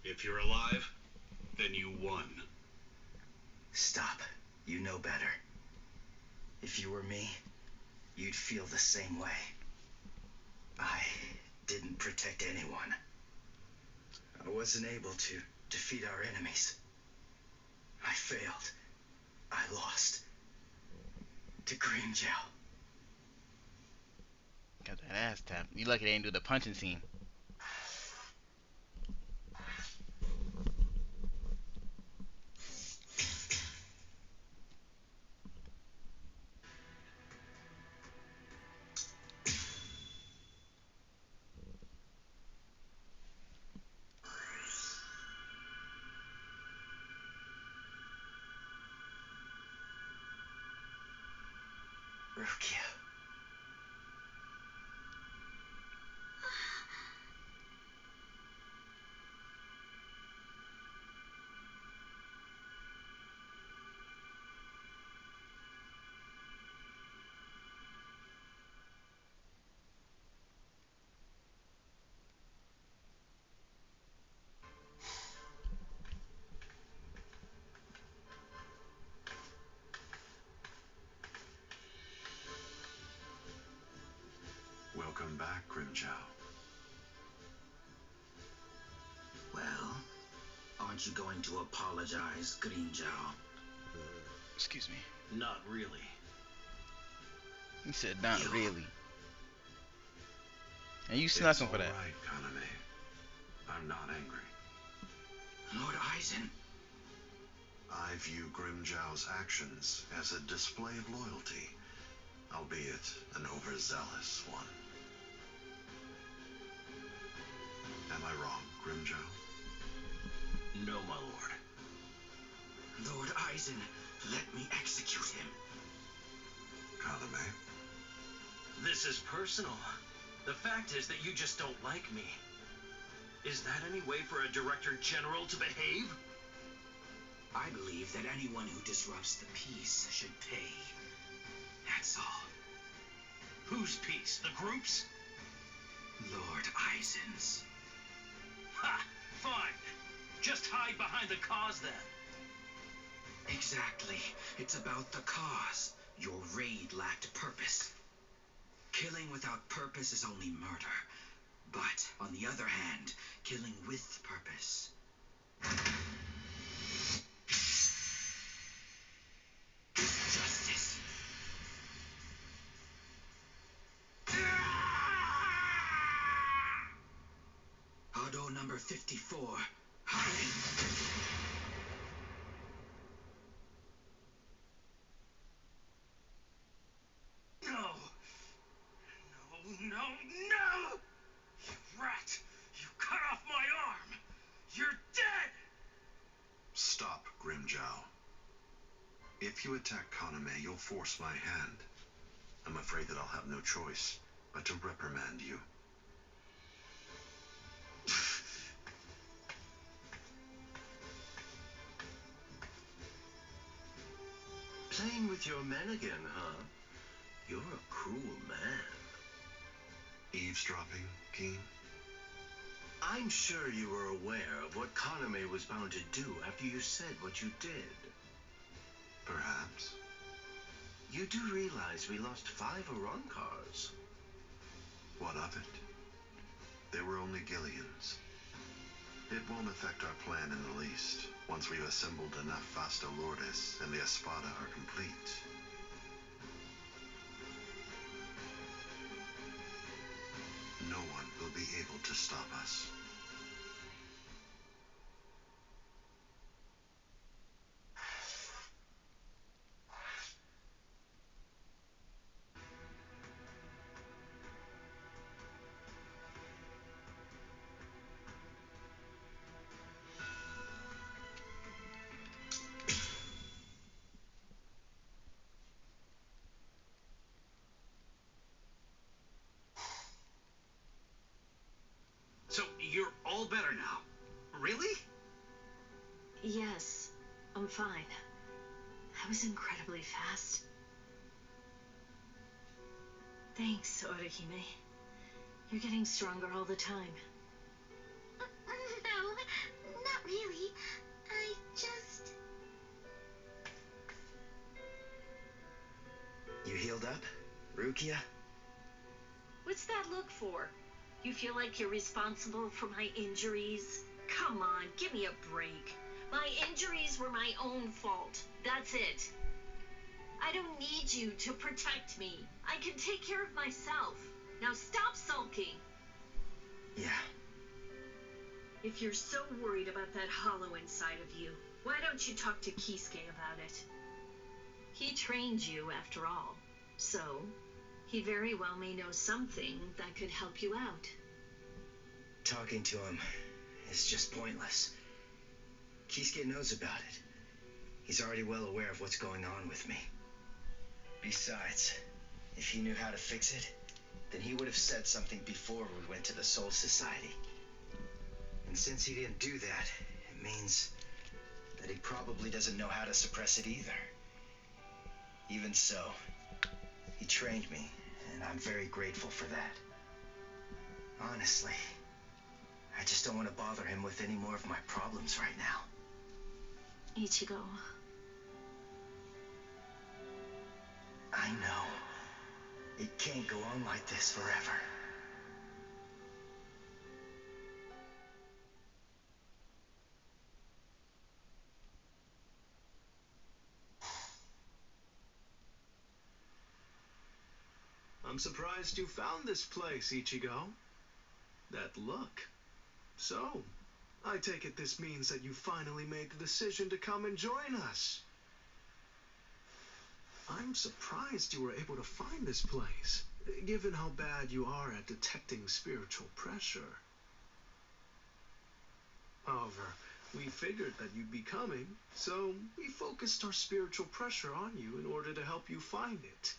If you're alive, then you won. Stop. You know better. If you were me, you'd feel the same way. I didn't protect anyone. I wasn't able to defeat our enemies. I failed. I lost. To Green Gel. Got that ass tap. You lucky they didn't do the punching scene. Rukia. Welcome back, Grimjow. Well, aren't you going to apologize, Green Gel? Excuse me. Not really. He said not really. And you snuck him for that. It's all right, Kaname. I'm not angry. Lord Eisen. I view Grimjow's actions as a display of loyalty, albeit an overzealous one. Am I wrong, Grimjow? No, my lord. Lord Eisen, let me execute him. Kaname? This is personal. The fact is that you just don't like me. Is that any way for a Director General to behave? I believe that anyone who disrupts the peace should pay. That's all. Whose peace? The group's? Lord Eisen's. Ha! Fine. Just hide behind the cause then. Exactly. It's about the cause. Your raid lacked purpose. Killing without purpose is only murder. But, on the other hand, killing with purpose is justice. Auto number 54. Hiding. No! No, no, no! You rat! You cut off my arm! You're dead! Stop, Grimjow. If you attack Kaname, you'll force my hand. I'm afraid that I'll have no choice but to reprimand you. Playing with your men again, huh? You're a cruel man. Eavesdropping, Keen? I'm sure you were aware of what Kaname was bound to do after you said what you did. Perhaps. You do realize we lost 5 Iran cars. What of it? They were only Gillians. It won't affect our plan in the least, once we've assembled enough Fasta Lourdes and the Espada are complete. no one will be able to stop us. So, you're all better now? Really? Yes, I'm fine. That was incredibly fast. Thanks, Orihime. You're getting stronger all the time. No, not really. I just... You healed up, Rukia? What's that look for? You feel like you're responsible for my injuries? Come on, give me a break. My injuries were my own fault. That's it. I don't need you to protect me. I can take care of myself. Now stop sulking. Yeah. If you're so worried about that hollow inside of you, why don't you talk to Kisuke about it? He trained you, after all. So, he very well may know something that could help you out. Talking to him is just pointless. Kisuke knows about it. He's already well aware of what's going on with me. Besides, if he knew how to fix it, then he would have said something before we went to the Soul Society. And since he didn't do that, it means that he probably doesn't know how to suppress it either. Even so, he trained me, and I'm very grateful for that. Honestly, I just don't want to bother him with any more of my problems right now. Ichigo. I know. It can't go on like this forever. I'm surprised you found this place, Ichigo. That look. So, I take it this means that you finally made the decision to come and join us. I'm surprised you were able to find this place, given how bad you are at detecting spiritual pressure. However, we figured that you'd be coming, so we focused our spiritual pressure on you in order to help you find it.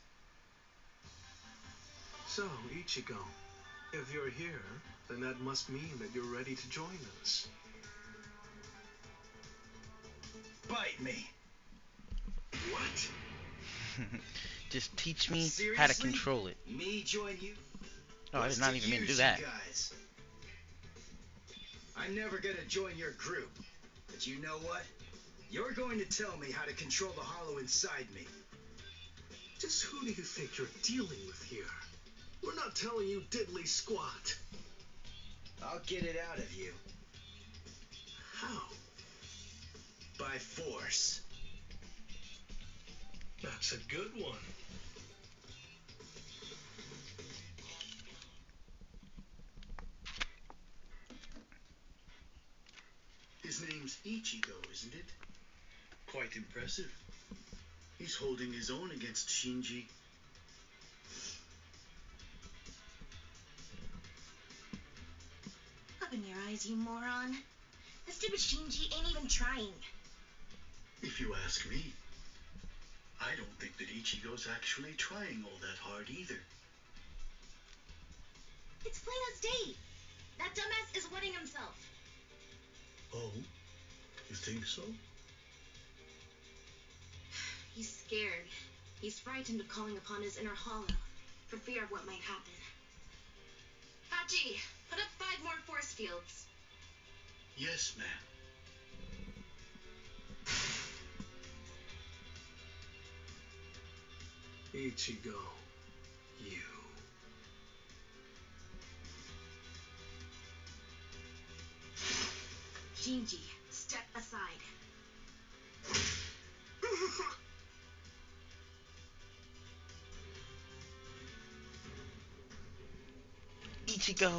So, Ichigo, if you're here, then that must mean that you're ready to join us. Bite me! What? Just teach me Seriously? how to control it. Me join you? Oh, I did not even mean to do use that. you guys? I'm never gonna join your group, but you know what? You're going to tell me how to control the hollow inside me. Just who do you think you're dealing with here? We're not telling you diddly squat. I'll get it out of you. How? By force. That's a good one. His name's Ichigo, isn't it? Quite impressive. He's holding his own against Shinji. Open your eyes, you moron. The stupid Shinji ain't even trying. If you ask me, I don't think that Ichigo's actually trying all that hard either. It's plain as day. That dumbass is wetting himself. Oh? You think so? He's scared. He's frightened of calling upon his inner hollow, for fear of what might happen. Hachi, put up 5 more force fields. Yes, ma'am. Ichigo, you. Shinji, step aside. Ichigo.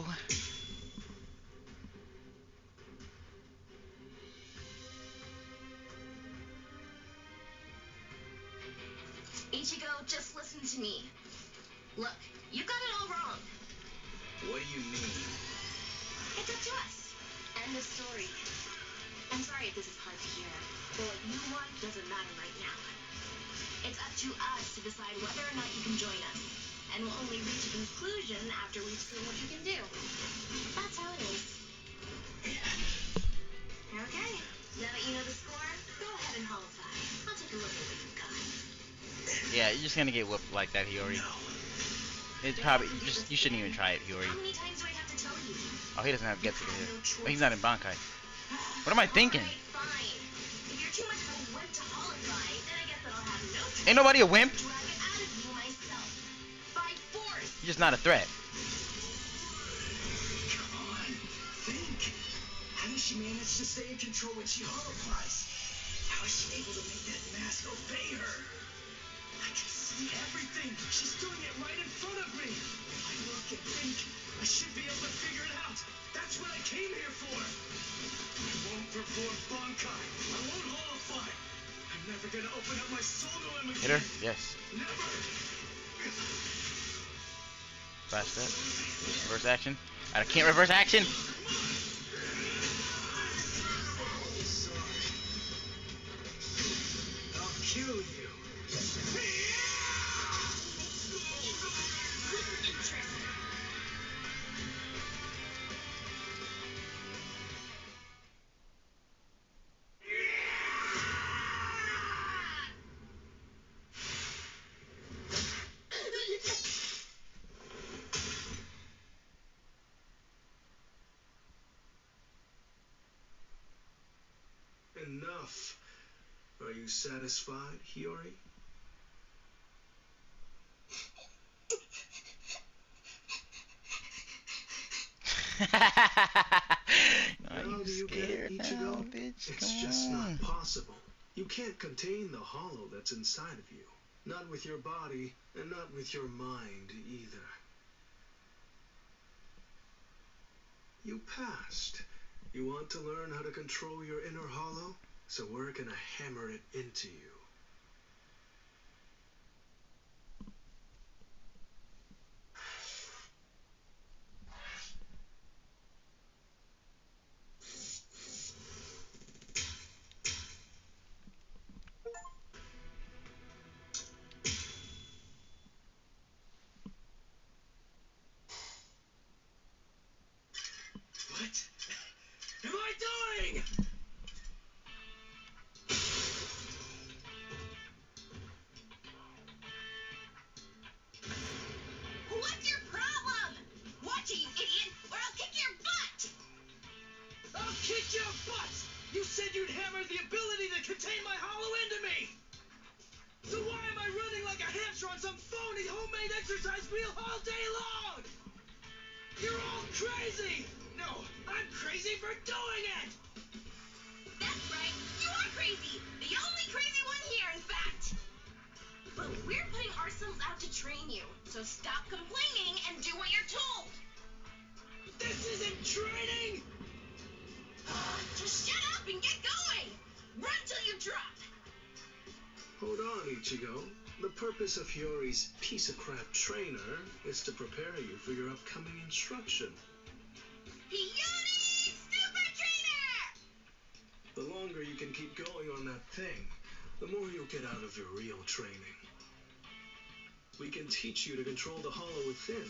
Ichigo, just listen to me. Look, you got it all wrong. What do you mean? It's up to us. End of story. I'm sorry if this is hard to hear, but what you want doesn't matter right now. It's up to us to decide whether or not you can join us, and we'll only reach a conclusion after we've seen what you can do. That's how it is. Okay, now that you know the score, go ahead and holify. I'll take a look at what you've got. Yeah, you're just gonna get whooped like that, Hiyori. It's probably you shouldn't even try it, Hiyori. How many times do I have to tell you? Oh, he doesn't have Getsuga here. But he's not in Bankai. What am I thinking? Fine. If you're too much of a wimp to holify, then I guess that I'll have no choice. Ain't nobody a wimp. Drag it out of you myself. By force. You're just not a threat. Come on, think. How does she manage to stay in control when she holifies? How is she able to make that mask obey her? I can see everything. She's doing it right in front of me. I look and think. I should be able to figure it out. That's what I came here for. I won't perform Bankai. I won't holify. I'm never gonna open up my soul to him again. Hit her? Yes. Never. Flash step. Reverse action. I can't reverse action. I'll kill you. Enough. Are you satisfied, Hiyori? Are Now you do you get scared it, now, Ichigo? bitch? It's Come just on. not possible. You can't contain the hollow that's inside of you. Not with your body, and not with your mind either. You passed. You want to learn how to control your inner hollow? So we're gonna hammer it into you. What am I doing? What's your problem? Watch it, you idiot, or I'll kick your butt! I'll kick your butt! You said you'd hammer the ability to contain my hollow into me! So why am I running like a hamster on some phony homemade exercise wheel all day long? You're all crazy! No, I'm crazy for doing it! That's right, you are crazy! The only crazy one here, in fact! But we're putting ourselves out to train you, so stop complaining and do what you're told! This isn't training! Just shut up and get going! Run till you drop! Hold on, Ichigo. The purpose of Hiyori's piece of crap trainer is to prepare you for your upcoming instruction. Hiyori! Super Trainer! The longer you can keep going on that thing, the more you'll get out of your real training. We can teach you to control the hollow within,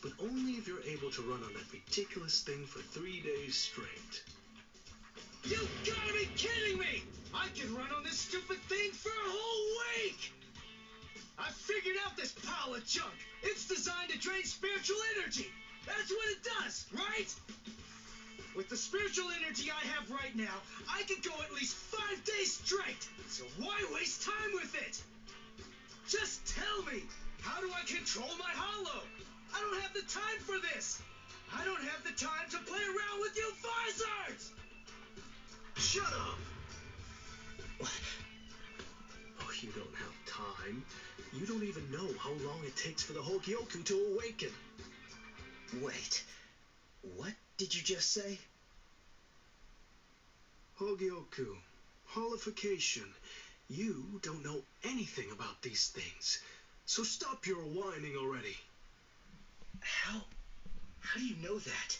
but only if you're able to run on that ridiculous thing for 3 days straight. You gotta be kidding me! I can run on this stupid thing for a whole week! I figured out this pile of junk! It's designed to drain spiritual energy! That's what it does, right? With the spiritual energy I have right now, I could go at least 5 days straight! So why waste time with it? Just tell me, how do I control my hollow? I don't have the time for this! I don't have the time to play around with you Visards! Shut up! Oh, you don't have time. You don't even know how long it takes for the whole Gyoku to awaken. Wait, what did you just say? Hogyoku, holification. You don't know anything about these things, so stop your whining already. How do you know that?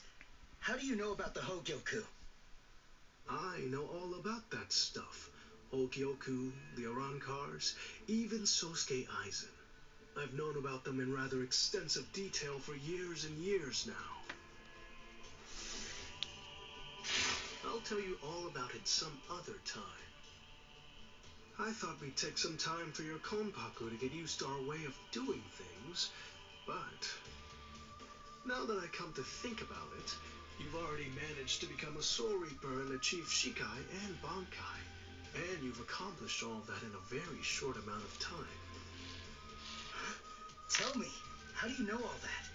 How do you know about the Hogyoku? I know all about that stuff. Hogyoku, the Arankars, even Sosuke Aizen. I've known about them in rather extensive detail for years and years now. I'll tell you all about it some other time. I thought we'd take some time for your Konpaku to get used to our way of doing things, but now that I come to think about it, you've already managed to become a Soul Reaper and achieve Shikai and Bankai, and you've accomplished all of that in a very short amount of time. Tell me, how do you know all that?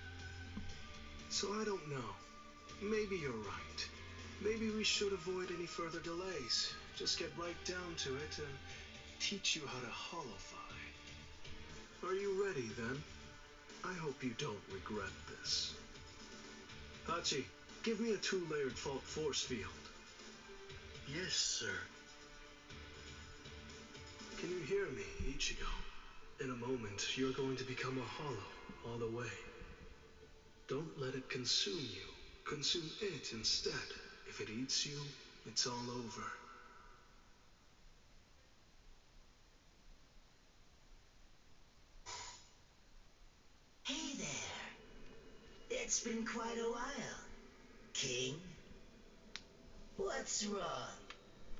So I don't know. Maybe you're right. Maybe we should avoid any further delays. Just get right down to it and teach you how to holofy. Are you ready then? I hope you don't regret this. Hachi, give me a 2-layered fault force field. Yes, sir. Can you hear me, Ichigo? In a moment, you're going to become a hollow all the way. Don't let it consume you. Consume it instead. If it eats you, it's all over. Hey there. It's been quite a while, King. What's wrong?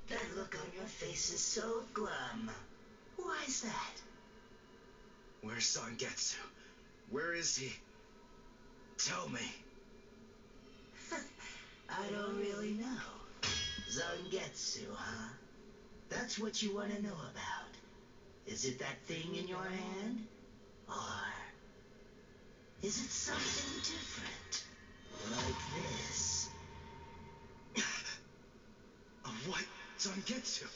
That look on your face is so glum. Why's that? Where's Zangetsu? Where is he? Tell me. I don't really know. Zangetsu, huh? That's what you want to know about. Is it that thing in your hand? Or is it something different? Like this? What? Zangetsu?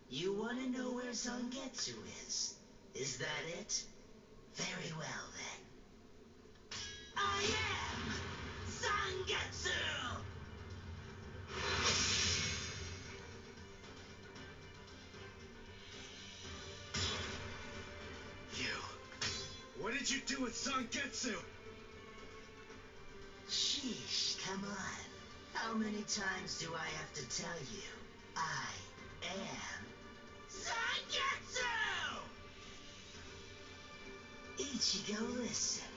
You want to know where Zangetsu is? Is that it? Very well, then. I am Zangetsu! What did you do with Zangetsu? Sheesh, come on. How many times do I have to tell you? I am Zangetsu! Ichigo, listen.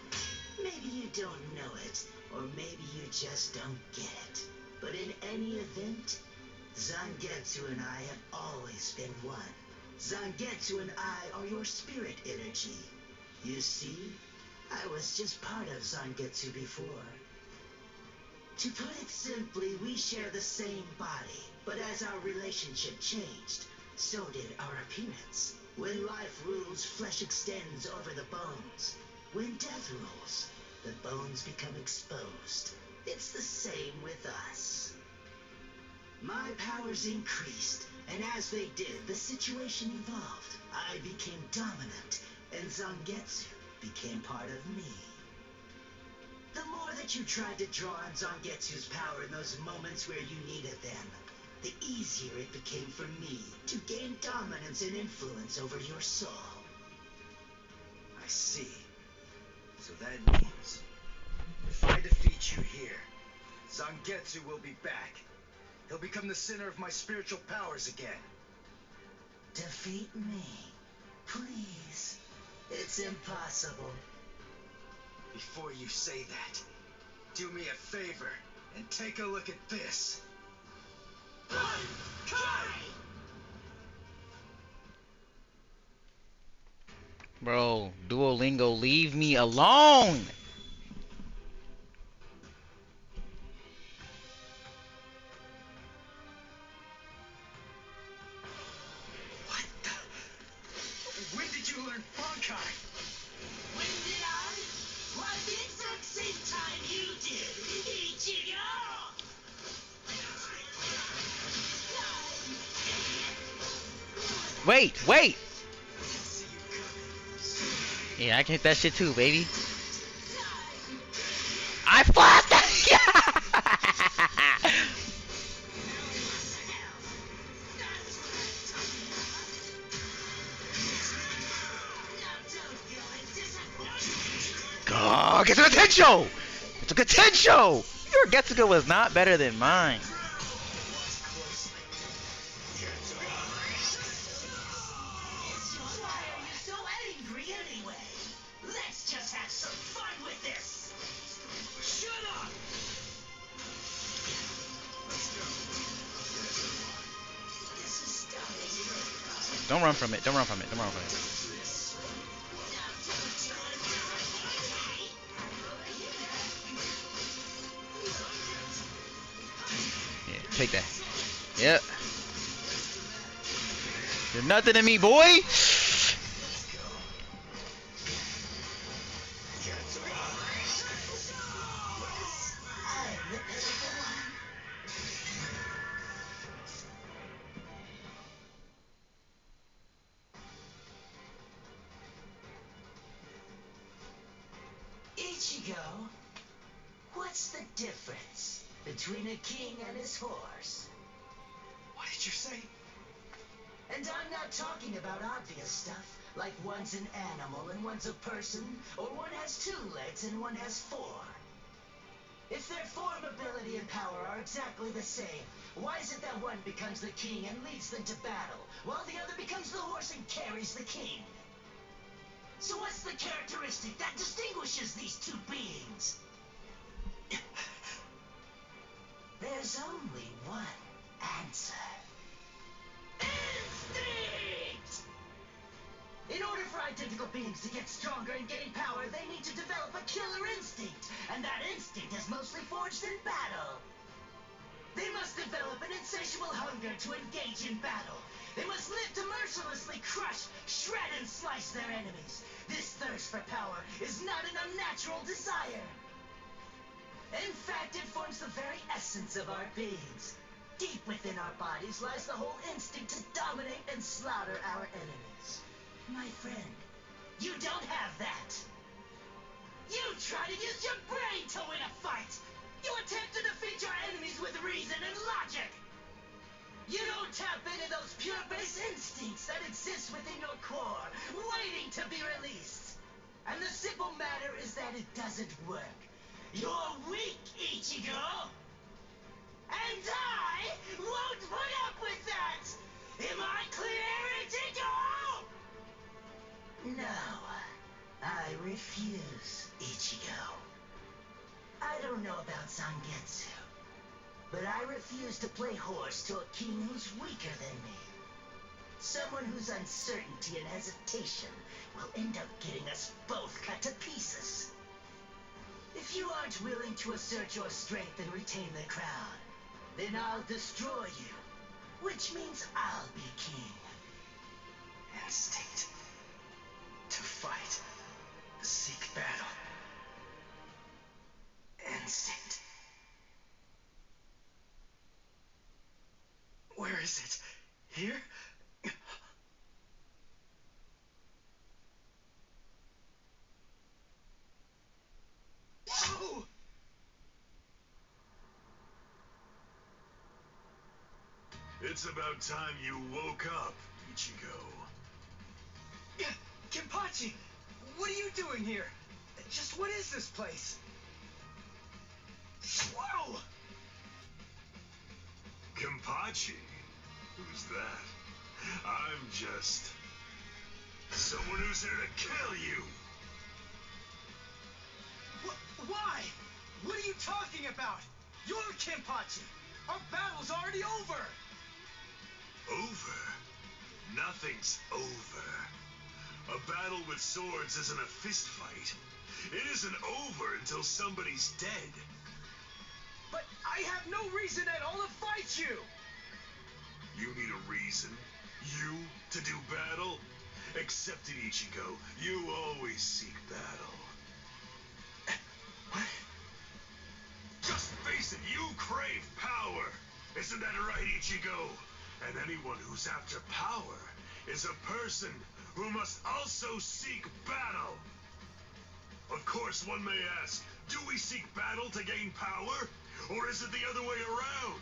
Maybe you don't know it, or maybe you just don't get it. But in any event, Zangetsu and I have always been one. Zangetsu and I are your spirit energy. You see, I was just part of Zangetsu before. To put it simply, we share the same body, but as our relationship changed, so did our appearance. When life rules, flesh extends over the bones. When death rules, the bones become exposed. It's the same with us. My powers increased, and as they did, the situation evolved. I became dominant, and Zangetsu became part of me. The more that you tried to draw on Zangetsu's power in those moments where you needed them, the easier it became for me to gain dominance and influence over your soul. I see. So that means, if I defeat you here, Zangetsu will be back. He'll become the center of my spiritual powers again. Defeat me, please. It's impossible. Before you say that, do me a favor and take a look at this. Bro, Duolingo, leave me alone! What the? When did you learn Bankai? When did I? Why, the exact same time you did, Ichigo! Wait! Yeah, I can hit that shit too, baby. I flashed that. Oh, get to the Tensho! Get to the Tensho! Your Getsuga was not better than mine. Why are you so angry anyway? Let's just have some fun with this. Shut up! Don't run from it. Don't run from it. Don't run from it. Yeah, take that. Yep. You're nothing to me, boy. Ichigo, what's the difference between a king and his horse? What did you say? And I'm not talking about obvious stuff, like one's an animal and one's a person, or one has 2 legs and one has 4. If their form, ability, and power are exactly the same, why is it that one becomes the king and leads them to battle, while the other becomes the horse and carries the king? So what's the characteristic that distinguishes these 2 beings? There's only one answer. Instinct! In order for identical beings to get stronger and gain power, they need to develop a killer instinct, and that instinct is mostly forged in battle. They must develop an insatiable hunger to engage in battle. They must live to mercilessly crush, shred, and slice their enemies. This thirst for power is not an unnatural desire. In fact, it forms the very essence of our beings. Deep within our bodies lies the whole instinct to dominate and slaughter our enemies. My friend, you don't have that. You try to use your brain to win a fight. You attempt to defeat your enemies with reason and logic. You don't tap into those pure base instincts that exist within your core, waiting to be released. And the simple matter is that it doesn't work. You're weak, Ichigo. And I won't put up with that! Am I clear, Ichigo? No, I refuse, Ichigo. I don't know about Zangetsu, but I refuse to play horse to a king who's weaker than me. Someone whose uncertainty and hesitation will end up getting us both cut to pieces. If you aren't willing to assert your strength and retain the crown, then I'll destroy you, which means I'll be king. Instinct. To fight. Seek battle. Instinct. Where is it? Here? Whoa! It's about time you woke up, Ichigo. Kenpachi! What are you doing here? Just what is this place? Whoa! Kenpachi? Who's that? I'm just someone who's here to kill you. Why? What are you talking about? You're Kenpachi! Our battle's already over! Over? Nothing's over. A battle with swords isn't a fist fight. It isn't over until somebody's dead. But I have no reason at all to fight you! You need a reason? You to do battle? Accept it, Ichigo. You always seek battle. What? Just face it, you crave power. Isn't that right, Ichigo? And anyone who's after power is a person who must also seek battle. Of course, one may ask, do we seek battle to gain power? Or is it the other way around?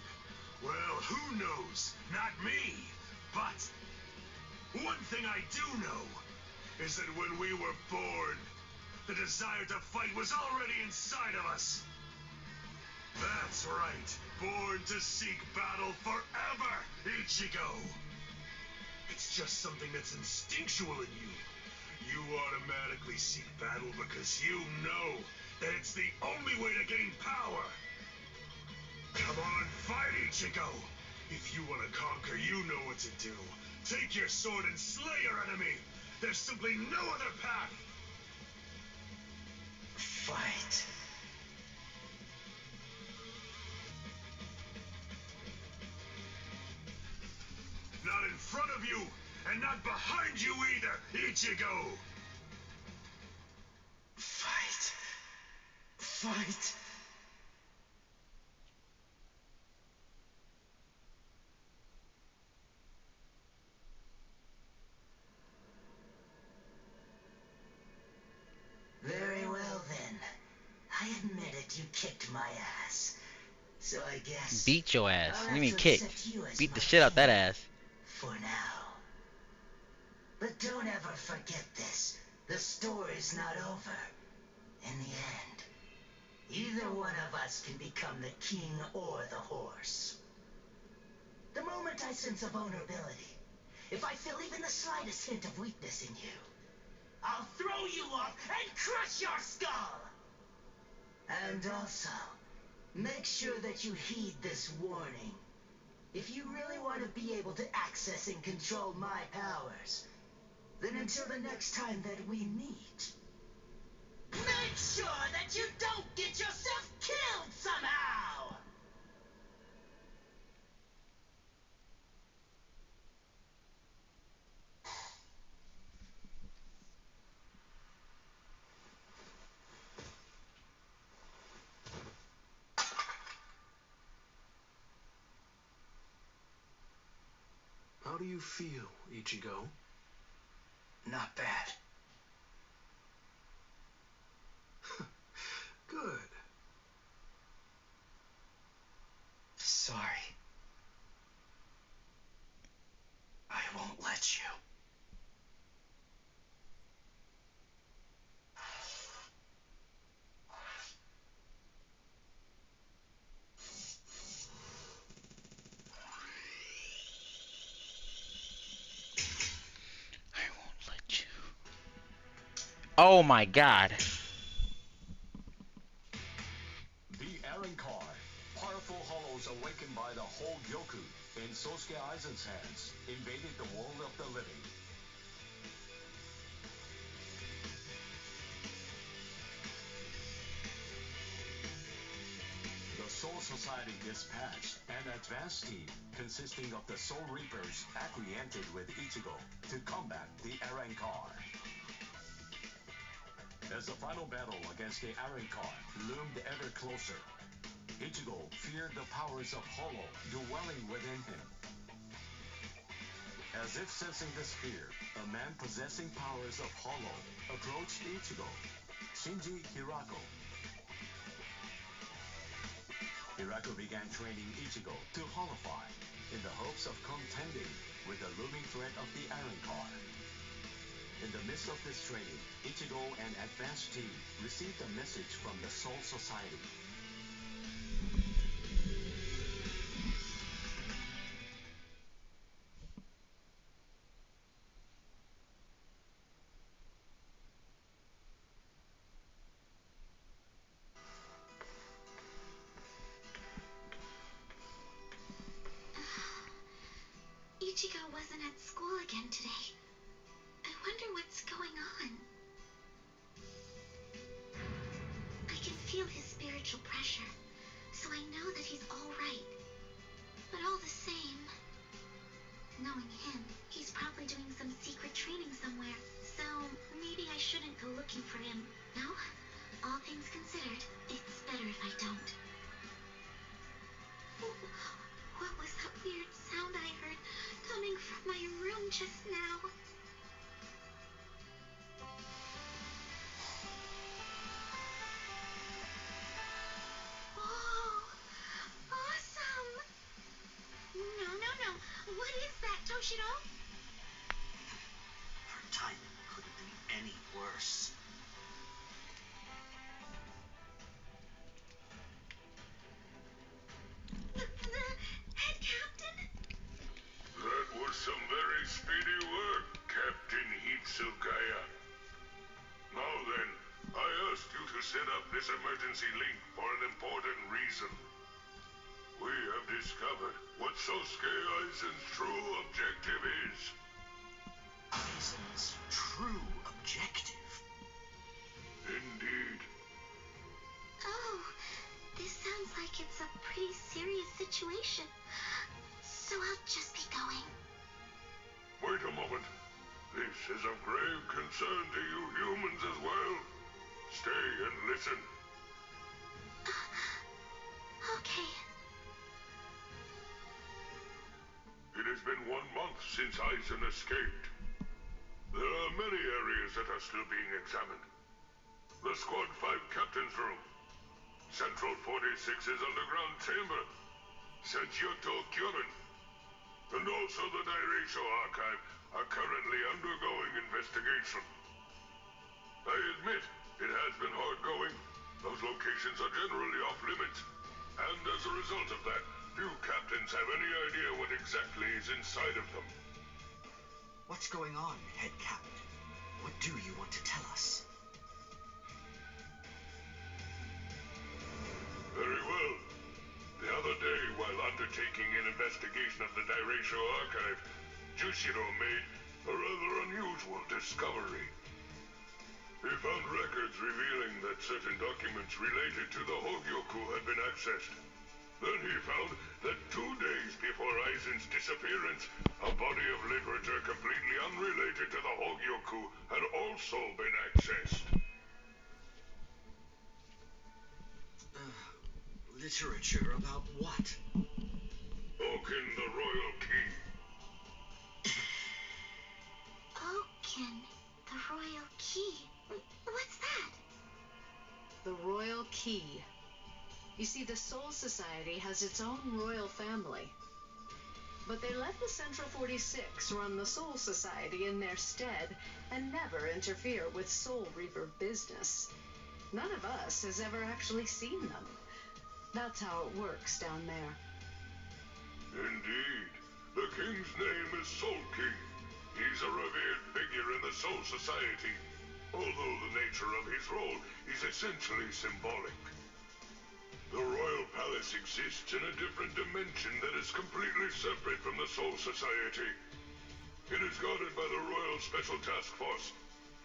Well, who knows? Not me. But one thing I do know is that when we were born, the desire to fight was already inside of us. That's right. Born to seek battle forever, Ichigo. It's just something that's instinctual in you. You automatically seek battle because you know that it's the only way to gain power. Come on, fight, Ichigo. If you want to conquer, you know what to do. Take your sword and slay your enemy. There's simply no other path. Fight. Not in front of you, and not behind you either, Ichigo! Fight. Fight. Very well then. I admit it, you kicked my ass. So I guess Beat your ass. I'll What do you mean have to kick? accept you as Beat the my shit out that king ass. for now. But don't ever forget this. The story's not over. In the end, either one of us can become the king or the horse. The moment I sense a vulnerability, if I feel even the slightest hint of weakness in you, I'll throw you off and crush your skull! And also, make sure that you heed this warning. If you really want to be able to access and control my powers, then until the next time that we meet, make sure that you don't get yourself killed somehow! How do you feel, Ichigo? Not bad. Good. Sorry. I won't let you. Oh my god. The Aaron Car. Powerful hollows awakened by the whole Gyoku in Sosuke Aizen's hands invaded the world of the living. The Soul Society dispatched an advance team consisting of the Soul Reapers acquainted with Ichigo to combat the Aaron Car. As the final battle against the Aaron Car loomed ever closer, Ichigo feared the powers of Hollow dwelling within him. As if sensing this fear, a man possessing powers of Hollow approached Ichigo, Shinji Hirako. Hirako began training Ichigo to Hollowfy in the hopes of contending with the looming threat of the Aaron Car. In the midst of this training, Ichigo and advanced team received a message from the Soul Society. Ichigo wasn't at school again today. I wonder what's going on. I can feel his spiritual pressure, so I know that he's all right. But all the same, knowing him, he's probably doing some secret training somewhere. So maybe I shouldn't go looking for him. No? All things considered, it's better if I don't. What was that weird sound I heard coming from my room just now? Jushiro? Her timing couldn't be any worse. The head captain? That was some very speedy work, Captain Hitsugaya. Now then, I asked you to set up this emergency link for an important reason. We have discovered what Sosuke Aizen's true objective is. Aizen's true objective? Indeed. Oh, this sounds like it's a pretty serious situation. So I'll just be going. Wait a moment. This is of grave concern to you humans as well. Stay and listen. Okay. It has been 1 month since Aizen escaped. There are many areas that are still being examined. The Squad 5 Captain's Room, Central 46's underground chamber, Senjutto Kyurin, and also the Dairasho Archive are currently undergoing investigation. I admit, it has been hard going. Those locations are generally off limits. And as a result of that, few captains have any idea what exactly is inside of them. What's going on, Head Captain? What do you want to tell us? Very well. The other day, while undertaking an investigation of the Dairasho Archive, Jushiro made a rather unusual discovery. He found records revealing that certain documents related to the Hogyoku had been accessed. Then he found that 2 days before Aizen's disappearance, a body of literature completely unrelated to the Hogyoku had also been accessed. Literature about what? Oaken, the Royal Key. Oaken, the Royal Key. What's that? The Royal Key. You see, the Soul Society has its own royal family. But they let the Central 46 run the Soul Society in their stead and never interfere with Soul Reaper business. None of us has ever actually seen them. That's how it works down there. Indeed. The king's name is Soul King. He's a revered figure in the Soul Society, although the nature of his role is essentially symbolic. The Royal Palace exists in a different dimension that is completely separate from the Soul Society. It is guarded by the Royal Special Task Force.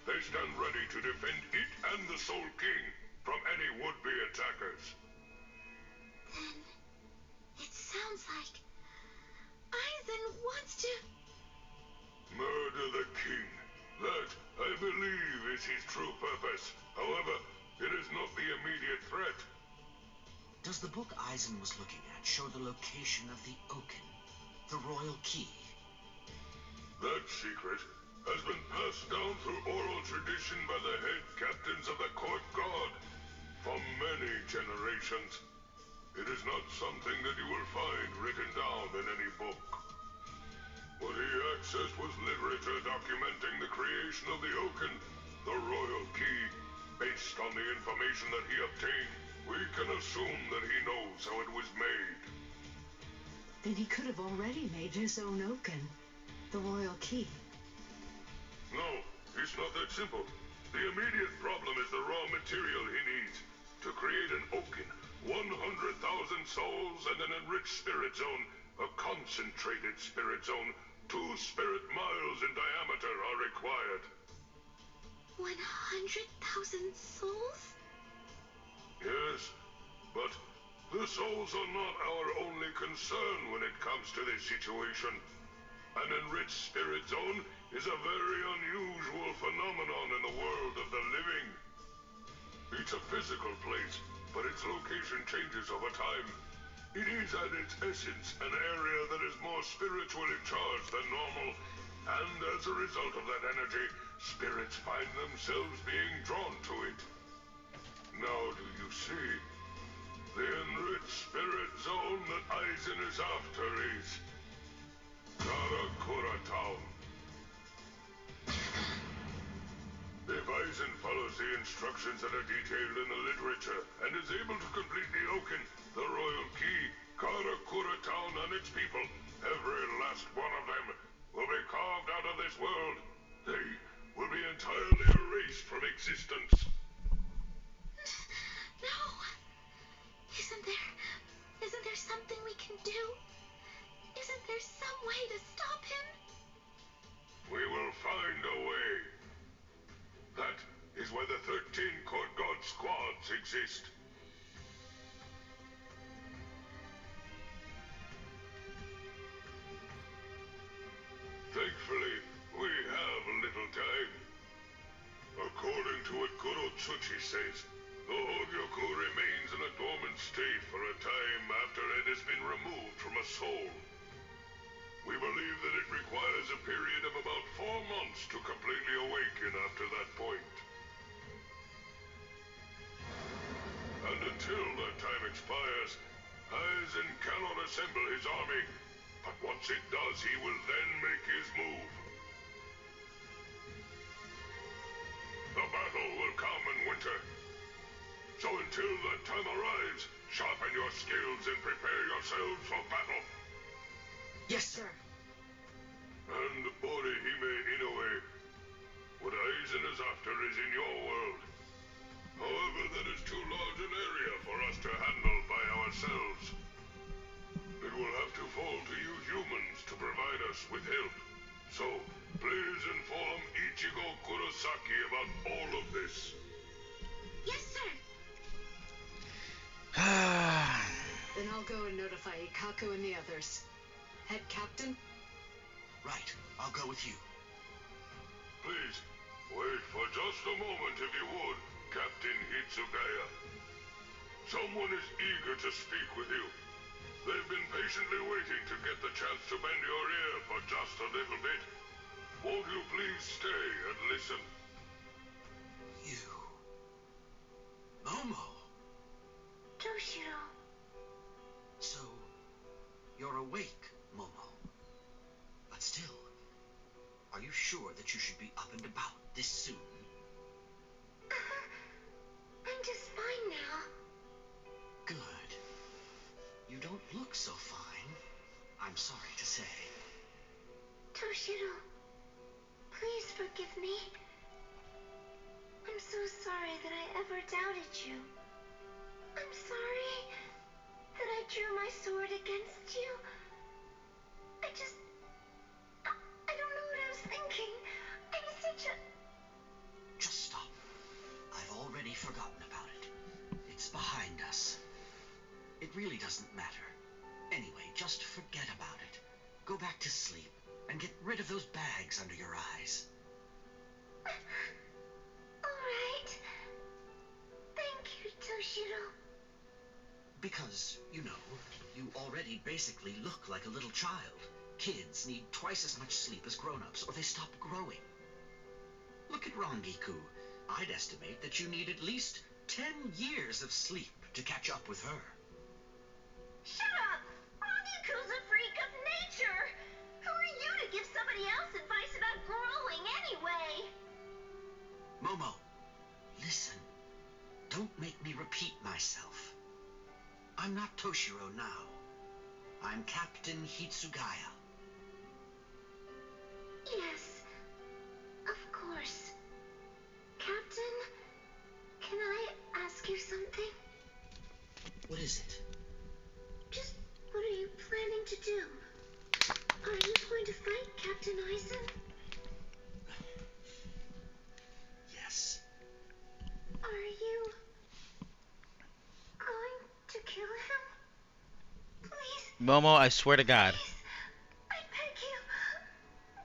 They stand ready to defend it and the Soul King from any would-be attackers. Then, it sounds like Aizen wants to... Murder the king. That, I believe, is his true purpose. However, it is not the immediate threat. Does the book Aizen was looking at show the location of the Oaken, the Royal Key? That secret has been passed down through oral tradition by the head captains of the Court Guard for many generations. It is not something that you will find written down in any book. What he accessed was literature documenting the creation of the Oaken, the Royal Key. Based on the information that he obtained, we can assume that he knows how it was made. Then he could have already made his own Oaken, the Royal Key. No, it's not that simple. The immediate problem is the raw material he needs to create an Oaken. 100,000 souls and an enriched spirit zone, a concentrated spirit zone. 2 spirit miles in diameter are required. 100,000 souls? Yes, but the souls are not our only concern when it comes to this situation. An enriched spirit zone is a very unusual phenomenon in the world of the living. It's a physical place, but its location changes over time. It is at its essence an area that is more spiritually charged than normal, and as a result of that energy, spirits find themselves being drawn to it. Now do you see? The enriched spirit zone that Aizen is after is... Now Karakura Town. If Aizen follows the instructions that are detailed in the literature and is able to complete the Oaken, the royal key, Karakura Town and its people, every last one of them, will be carved out of this world. They will be entirely erased from existence. No! Isn't there something we can do? Isn't there some way to stop him? We will find a way. That is why the 13 Court God squads exist. Thankfully, we have little time. According to what Kurotsuchi says, the Hogyoku remains in a dormant state for a time after it has been removed from a soul. We believe that it requires a period of about 4 months to completely awaken after that point. And until that time expires, Aizen cannot assemble his army, but once it does, he will then make his move. The battle will come in winter. So until that time arrives, sharpen your skills and prepare yourselves for battle. Yes, sir. And Orihime Inoue, what Aizen is after is in your world. However, that is too large an area for us to handle by ourselves. It will have to fall to you humans to provide us with help. So, please inform Ichigo Kurosaki about all of this. Yes, sir. Then I'll go and notify Ikaku and the others. Head captain? Right, I'll go with you. Please, wait for just a moment if you would, Captain Hitsugaya. Someone is eager to speak with you. They've been patiently waiting to get the chance to bend your ear for just a little bit. Won't you please stay and listen? You... Momo! Toshiro. So, you're awake, Momo. But still, are you sure that you should be up and about this soon? I'm just fine now. Good. You don't look so fine, I'm sorry to say. Toshiro, please forgive me. I'm so sorry that I ever doubted you. I'm sorry that I drew my sword against you. I don't know what I was thinking. I'm such a... Just stop. I've already forgotten about it. It's behind us. It really doesn't matter. Anyway, just forget about it. Go back to sleep and get rid of those bags under your eyes. All right. Thank you, Toshiro. Because, you know, you already basically look like a little child. Kids need twice as much sleep as grown-ups, or they stop growing. Look at Rangiku. I'd estimate that you need at least 10 years of sleep to catch up with her. Shut up! Rangiku's a freak of nature! Who are you to give somebody else advice about growing anyway? Momo, listen. Don't make me repeat myself. I'm not Toshiro now. I'm Captain Hitsugaya. Yes, of course. Captain, can I ask you something? What is it? Just what are you planning to do? Are you going to fight Captain Aizen? Yes. Are you going to kill him? Please. Momo, I swear to God. Please, I beg you,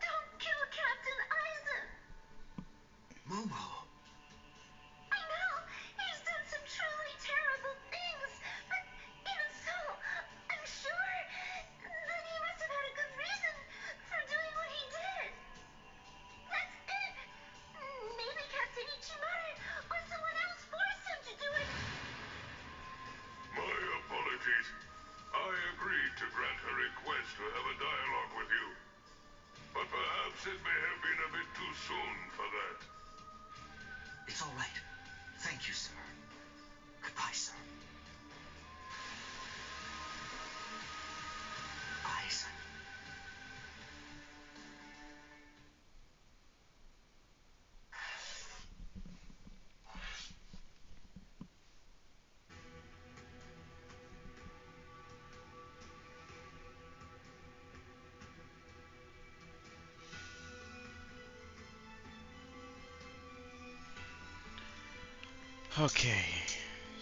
don't kill Captain Aizen. Momo. I know he's done some truly terrible things, but even so, I'm sure that he must have had a good reason for doing what he did. That's it. Maybe Captain Ichimara or someone else forced him to do it. My apologies. I agreed to grant her request it may have been a bit too soon for that. It's all right. Thank you, sir. Goodbye, sir. Aizen. Okay,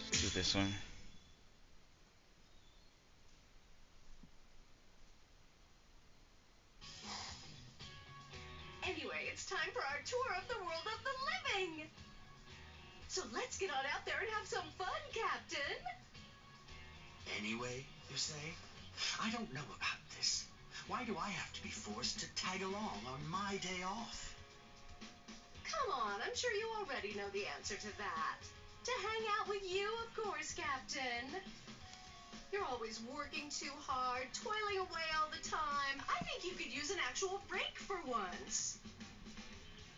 let's do this one. Anyway, it's time for our tour of the world of the living. So let's get on out there and have some fun, Captain. Anyway, you say? I don't know about this. Why do I have to be forced to tag along on my day off? Come on, I'm sure you already know the answer to that. To hang out with you, of course, Captain. You're always working too hard, toiling away all the time. I think you could use an actual break for once.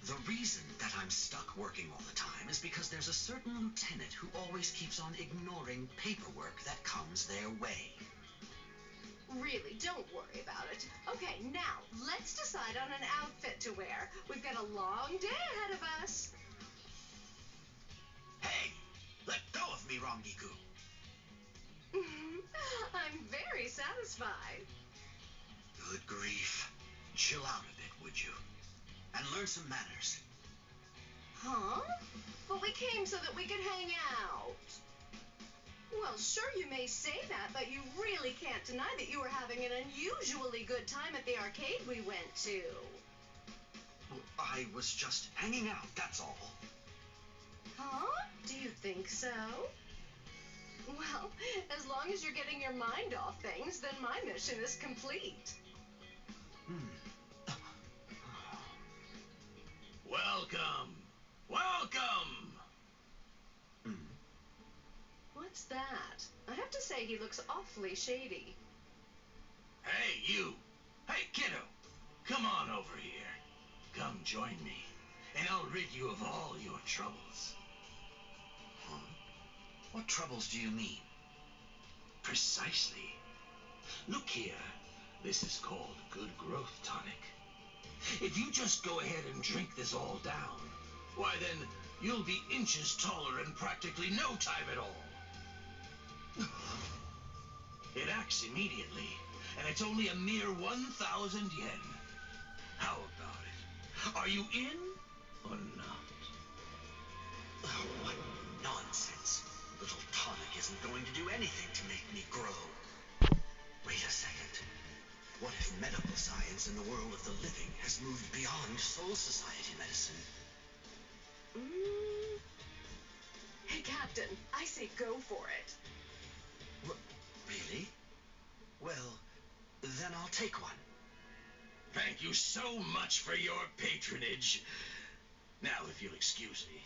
The reason that I'm stuck working all the time is because there's a certain lieutenant who always keeps on ignoring paperwork that comes their way. Really, don't worry about it. Okay, now, let's decide on an outfit to wear. We've got a long day ahead of us. Hey, let go of me, Rangiku. I'm very satisfied. Good grief. Chill out a bit, would you? And learn some manners. Huh? But we came so that we could hang out. Well, sure, you may say that, but you really can't deny that you were having an unusually good time at the arcade we went to. Well, I was just hanging out, that's all. Huh? Do you think so? Well, as long as you're getting your mind off things, then my mission is complete. Welcome! Welcome! What's that? I have to say he looks awfully shady. Hey, you! Hey, kiddo! Come on over here. Come join me, and I'll rid you of all your troubles. Huh? What troubles do you mean? Precisely. Look here. This is called good growth tonic. If you just go ahead and drink this all down, why then, you'll be inches taller in practically no time at all. It acts immediately, and it's only a mere 1,000 yen. How about it? Are you in or not? Oh, what nonsense. Little tonic isn't going to do anything to make me grow. Wait a second. What if medical science in the world of the living has moved beyond Soul Society medicine? Hey, Captain, I say go for it. Really? Well, then I'll take one. Thank you so much for your patronage. Now, if you'll excuse me.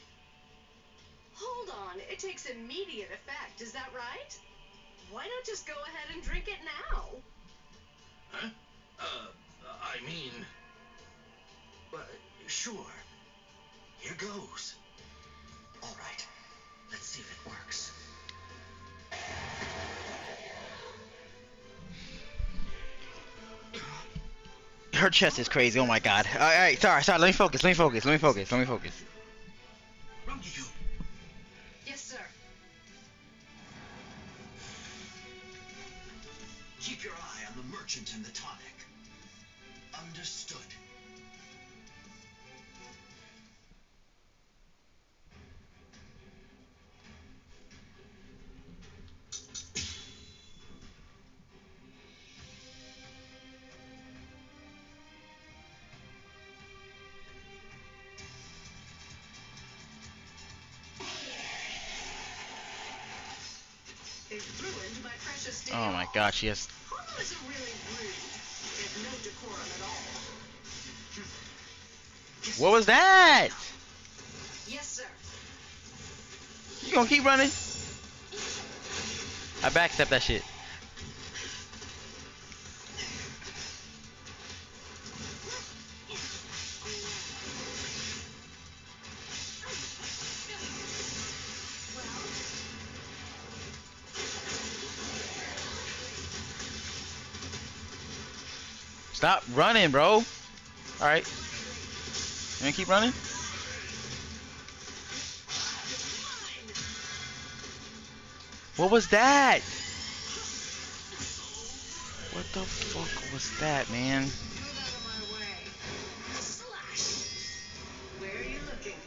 Hold on, it takes immediate effect, is that right? Why not just go ahead and drink it now? Huh? I mean... Sure. Here goes. All right, let's see if it works. Her chest is crazy. Oh my god. Alright, sorry. Let me focus. Rangiku. Yes, sir. Keep your eye on the merchant and the tonic. Understood. It ruined my precious day. Oh my gosh, yes. Homos are really rude. They have no decorum at all. What was that? Yes, sir. You gonna keep running? I backstep that shit. Stop running, bro. Alright. You gonna keep running? What was that? What the fuck was that, man? Move out of my way. Slash. Where are you looking?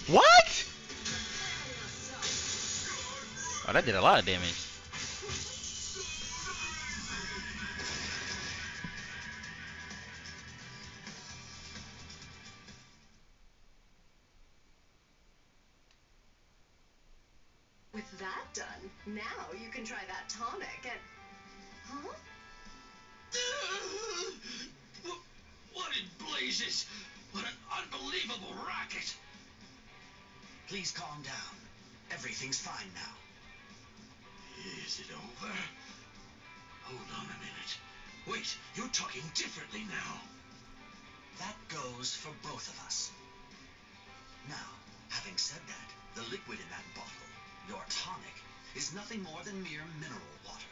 What? Oh, that did a lot of damage. With that done, now you can try that tonic and... Huh? What in blazes? What an unbelievable racket! Please calm down. Everything's fine now. Is it over? Hold on a minute. Wait, you're talking differently now. That goes for both of us. Now, having said that, the liquid in that bottle, your tonic, is nothing more than mere mineral water.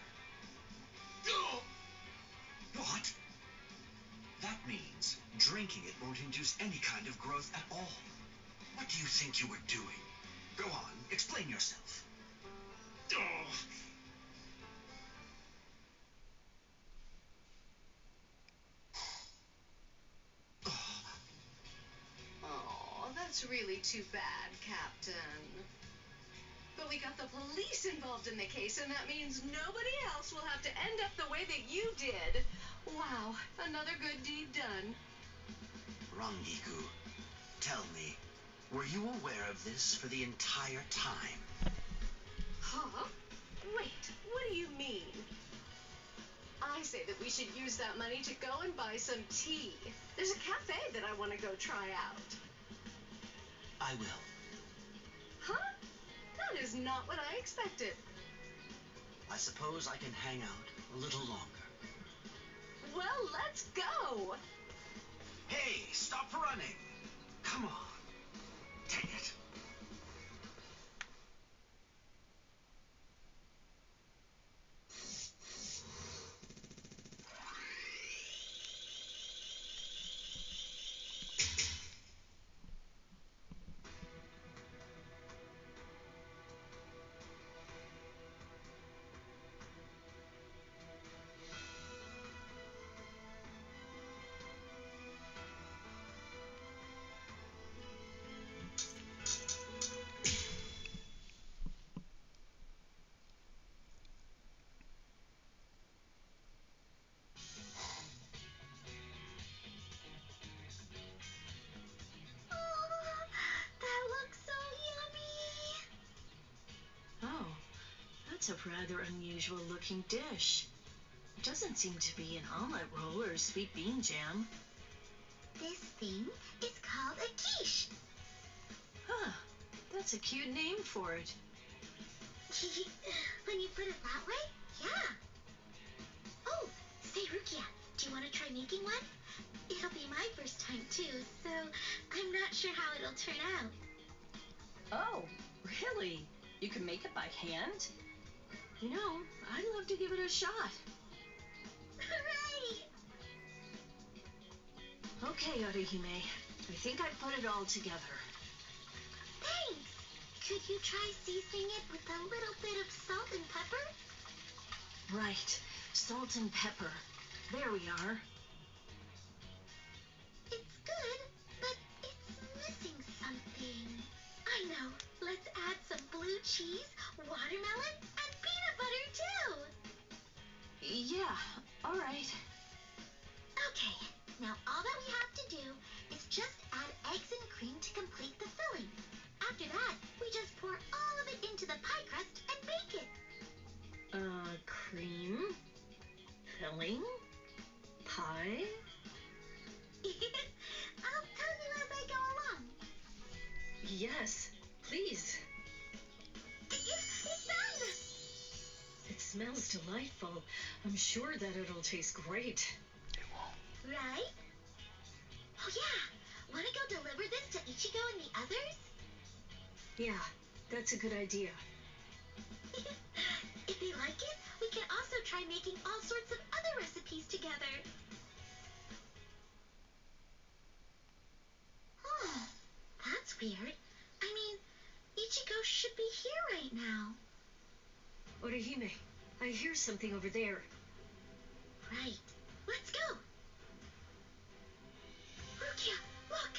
What? That means drinking it won't induce any kind of growth at all. What do you think you were doing? Go on, explain yourself. Oh, that's really too bad, Captain. But we got the police involved in the case, and that means nobody else will have to end up the way that you did. Wow, another good deed done. Rangiku, tell me, were you aware of this for the entire time? Huh? Wait, what do you mean? I say that we should use that money to go and buy some tea. There's a cafe that I want to go try out. I will. Huh? That is not what I expected. I suppose I can hang out a little longer. Well, let's go. Hey, stop running. Come on. Take it. Oh, that's a rather unusual looking dish. It doesn't seem to be an omelet roll or sweet bean jam. This thing is called a quiche. Huh, that's a cute name for it. When you put it that way, yeah. Oh, say Rukia, do you want to try making one? It'll be my first time too, so I'm not sure how it'll turn out. Oh, really? You can make it by hand? You know, I'd love to give it a shot. Hooray! Okay, Orihime. I think I put it all together. Thanks! Could you try seasoning it with a little bit of salt and pepper? Right. Salt and pepper. There we are. It's good, but it's missing something. I know. Let's add some blue cheese, watermelon, and peanut butter too. Yeah, all right. Okay, now all that we have to do is just add eggs and cream to complete the filling. After that, we just pour all of it into the pie crust and bake it. Cream, filling, pie. I'll tell you as I go along. Yes, please. sounds delightful. I'm sure that it'll taste great. Right? Oh yeah, wanna go deliver this to Ichigo and the others? Yeah, that's a good idea. If they like it, we can also try making all sorts of other recipes together. Oh, that's weird. I mean, Ichigo should be here right now. Orihime, I hear something over there. Right. Let's go. Rukia, look.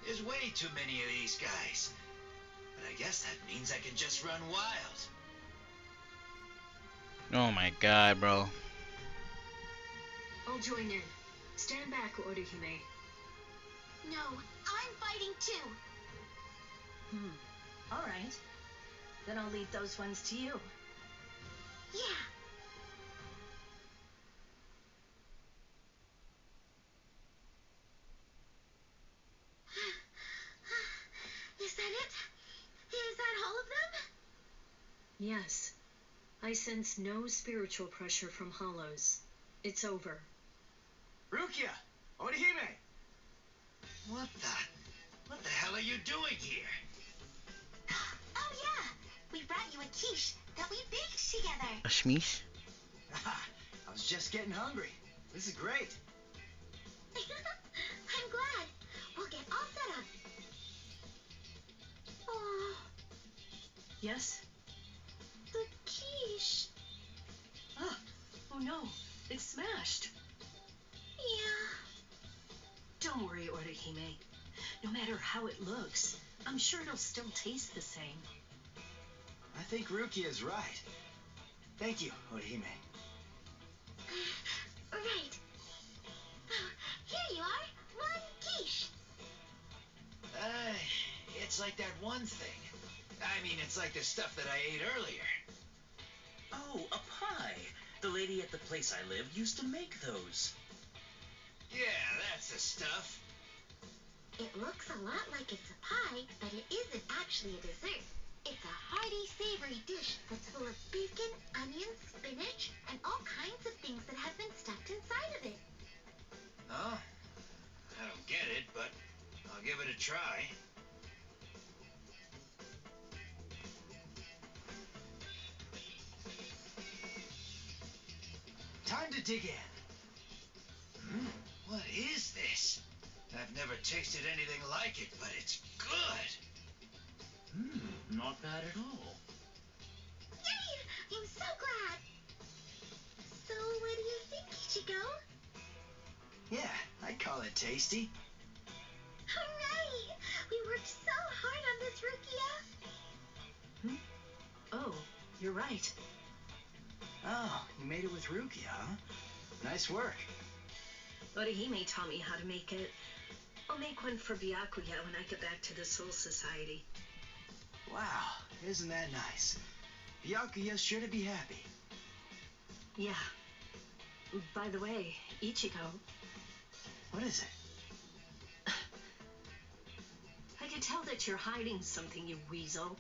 There's way too many of these guys. But I guess that means I can just run wild. Oh my god, bro. I'll join in. Stand back, Orihime. No, I'm fighting too. All right. Then I'll leave those ones to you. Yeah. Is that it? Is that all of them? Yes. I sense no spiritual pressure from hollows. It's over. Rukia! Orihime! What the hell are you doing here? Oh yeah, we brought you a quiche that we baked together. A shmish? I was just getting hungry. This is great. I'm glad. We'll get all set up. Oh, Yes? the quiche. Oh no, it's smashed. Yeah. Don't worry, Orihime. No matter how it looks, I'm sure it'll still taste the same. I think Rukia is right. Thank you, Orihime. Right. Oh, here you are. One quiche. It's like that one thing. I mean, it's like the stuff that I ate earlier. Oh, a pie. The lady at the place I lived used to make those. Yeah, that's the stuff. It looks a lot like it's a pie, but it isn't actually a dessert. It's a hearty, savory dish that's full of bacon, onions, spinach, and all kinds of things that have been stuffed inside of it. Oh, I don't get it, but I'll give it a try. Time to dig in. What is this? I've never tasted anything like it, but it's good. Not bad at all. Yay! I'm so glad. So, what do you think, Ichigo? Yeah, I'd call it tasty. Hooray! We worked so hard on this, Rukia. Oh, you're right. Oh, you made it with Rukia, huh? Nice work. Orihime taught me how to make it. I'll make one for Byakuya when I get back to the Soul Society. Wow, isn't that nice? Byakuya's sure to be happy. Yeah. By the way, Ichigo. What is it? I can tell that you're hiding something, you weasel.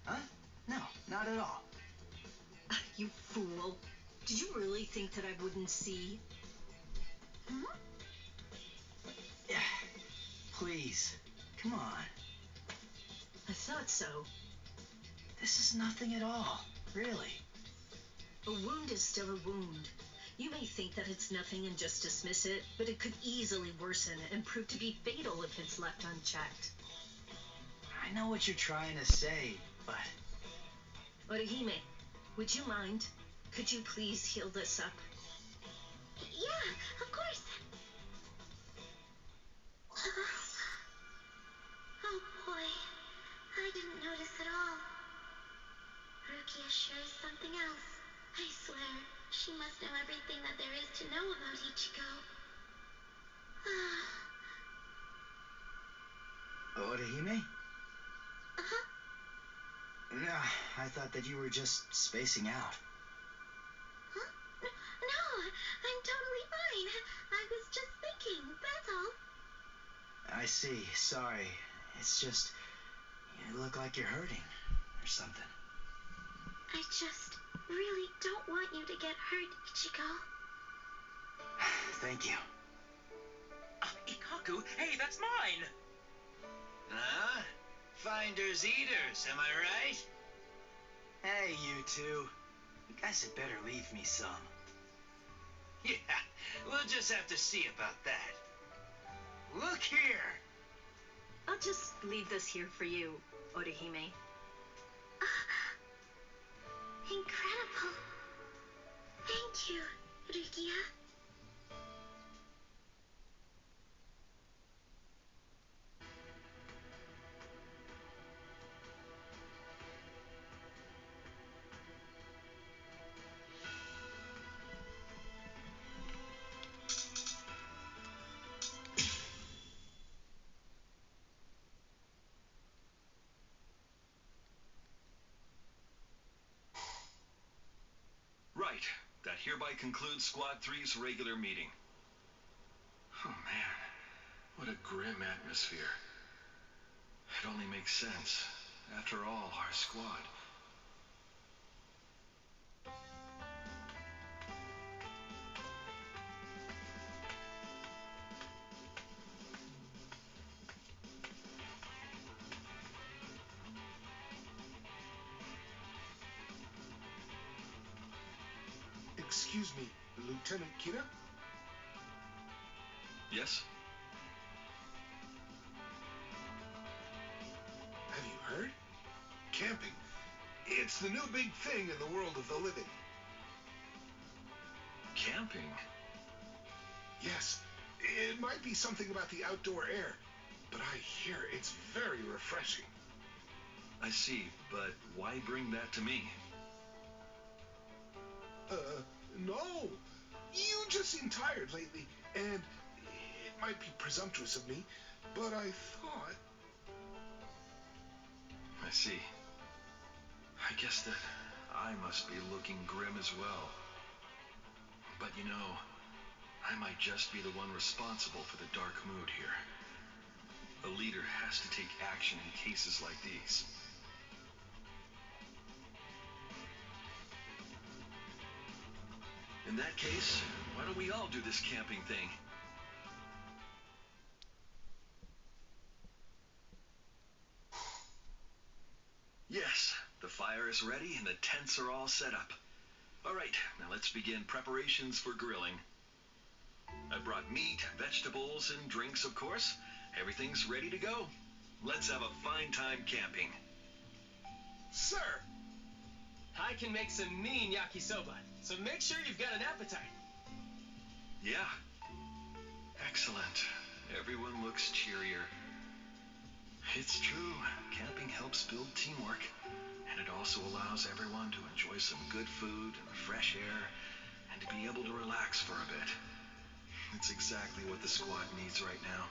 Huh? No, not at all. You fool. Did you really think that I wouldn't see? Yeah, please, come on. I thought so. This is nothing at all, really. A wound is still a wound. You may think that it's nothing and just dismiss it, but it could easily worsen and prove to be fatal if it's left unchecked. I know what you're trying to say, but... Orihime, would you mind? Could you please heal this up? Yeah, of course. Oh boy, I didn't notice at all. Rukia sure is something else. I swear, she must know everything that there is to know about Ichigo. Orihime? Uh-huh. No, I thought that you were just spacing out. Huh? No, I'm totally fine. I was just thinking, that's all. I see. Sorry. It's just... you look like you're hurting. Or something. I just really don't want you to get hurt, Ichigo. Thank you. Ikkaku, hey, that's mine! Huh? Finders eaters, am I right? Hey, you two. You guys had better leave me some. Yeah, we'll just have to see about that. Look here! I'll just leave this here for you, Orihime. Incredible. Thank you, Rukia. Right. That hereby concludes Squad 3's regular meeting. Oh man, what a grim atmosphere. It only makes sense. After all, our squad. Excuse me, Lieutenant Kira? Yes? Have you heard? Camping. It's the new big thing in the world of the living. Camping? Yes. It might be something about the outdoor air, but I hear it's very refreshing. I see, but why bring that to me? No. You just seem tired lately, and it might be presumptuous of me, but I thought... I see. I guess that I must be looking grim as well. But you know, I might just be the one responsible for the dark mood here. A leader has to take action in cases like these. In that case, why don't we all do this camping thing? Yes, the fire is ready and the tents are all set up. All right, now let's begin preparations for grilling. I brought meat, vegetables, and drinks, of course. Everything's ready to go. Let's have a fine time camping. Sir! I can make some mean yakisoba, so make sure you've got an appetite. Yeah. Excellent. Everyone looks cheerier. It's true, camping helps build teamwork, and it also allows everyone to enjoy some good food and fresh air, and to be able to relax for a bit. It's exactly what the squad needs right now.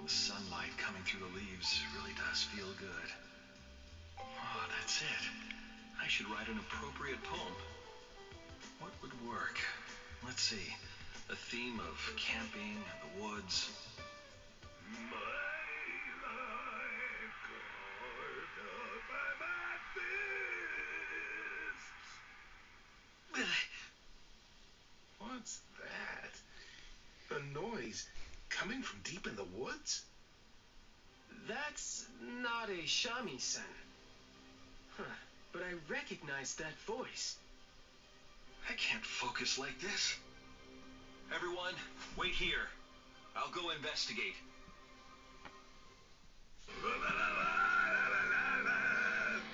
The sunlight coming through the leaves really does feel good. Oh, that's it. I should write an appropriate poem. What would work? Let's see. A theme of camping and the woods. My life cornered by my fists. What's that? A noise coming from deep in the woods? That's not a shamisen. Huh, but I recognize that voice. I can't focus like this. Everyone, wait here. I'll go investigate.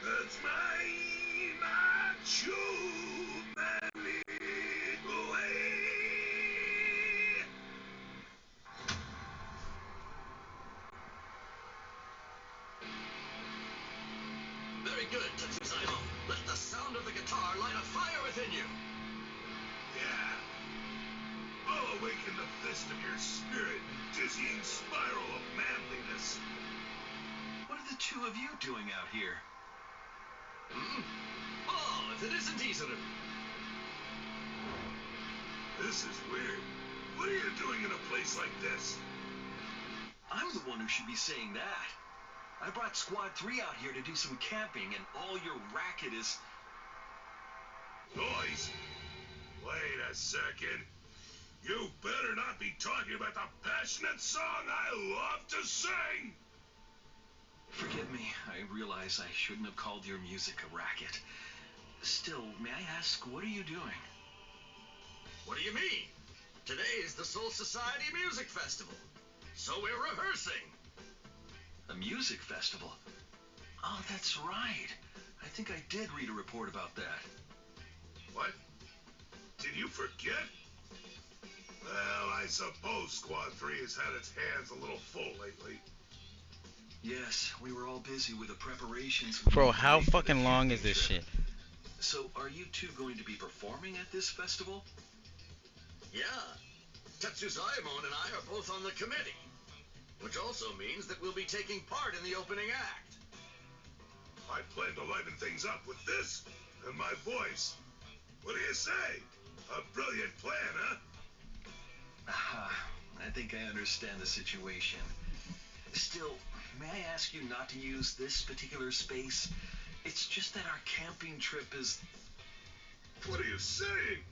That's my manly way. Very good, Tetsuzaima. Let the sound of the guitar light a fire within you. Yeah. I'll awaken the fist of your spirit and dizzying spiral of manliness. What are the two of you doing out here? Oh, if it isn't Izuru. This is weird. What are you doing in a place like this? I'm the one who should be saying that. I brought Squad 3 out here to do some camping, and all your racket is... Noise! Wait a second. You better not be talking about the passionate song I love to sing! Forgive me. I realize I shouldn't have called your music a racket. Still, may I ask, what are you doing? What do you mean? Today is the Soul Society Music Festival, so we're rehearsing. A music festival? Oh, that's right. I think I did read a report about that. What? Did you forget? Well, I suppose Squad 3 has had its hands a little full lately. Yes, we were all busy with the preparations. Bro, how fucking long is this shit? So, are you two going to be performing at this festival? Yeah. Tetsuzaemon and I are both on the committee, which also means that we'll be taking part in the opening act. I plan to liven things up with this and my voice. What do you say? A brilliant plan, huh? I think I understand the situation. Still, may I ask you not to use this particular space? It's just that our camping trip is... What are you saying?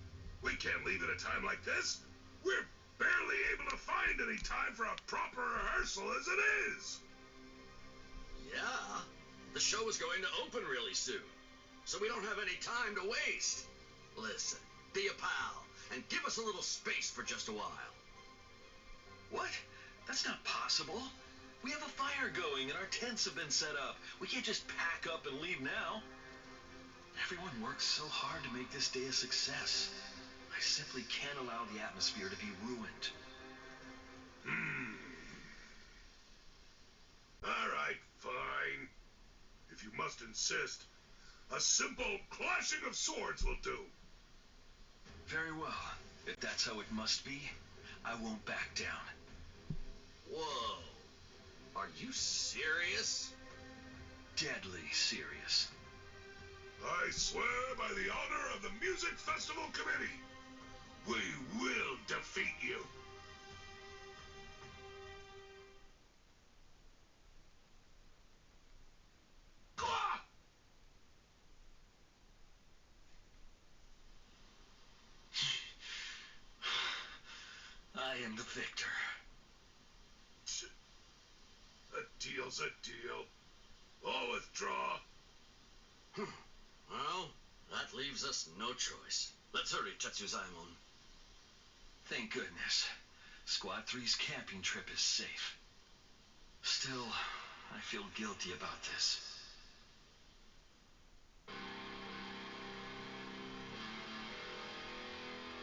We can't leave at a time like this. We're barely able to find any time for a proper rehearsal as it is. Yeah. The show is going to open really soon, so we don't have any time to waste. Listen, be a pal, and give us a little space for just a while. What? That's not possible. We have a fire going and our tents have been set up. We can't just pack up and leave now. Everyone works so hard to make this day a success. I simply can't allow the atmosphere to be ruined. All right, fine. If you must insist, a simple clashing of swords will do. Very well. If that's how it must be, I won't back down. Whoa. Are you serious? Deadly serious. I swear by the honor of the Music Festival Committee, we will defeat you. I am the victor. A deal's a deal. I'll withdraw. Well, that leaves us no choice. Let's hurry, Tetsuzaemon. Thank goodness. Squad 3's camping trip is safe. Still, I feel guilty about this.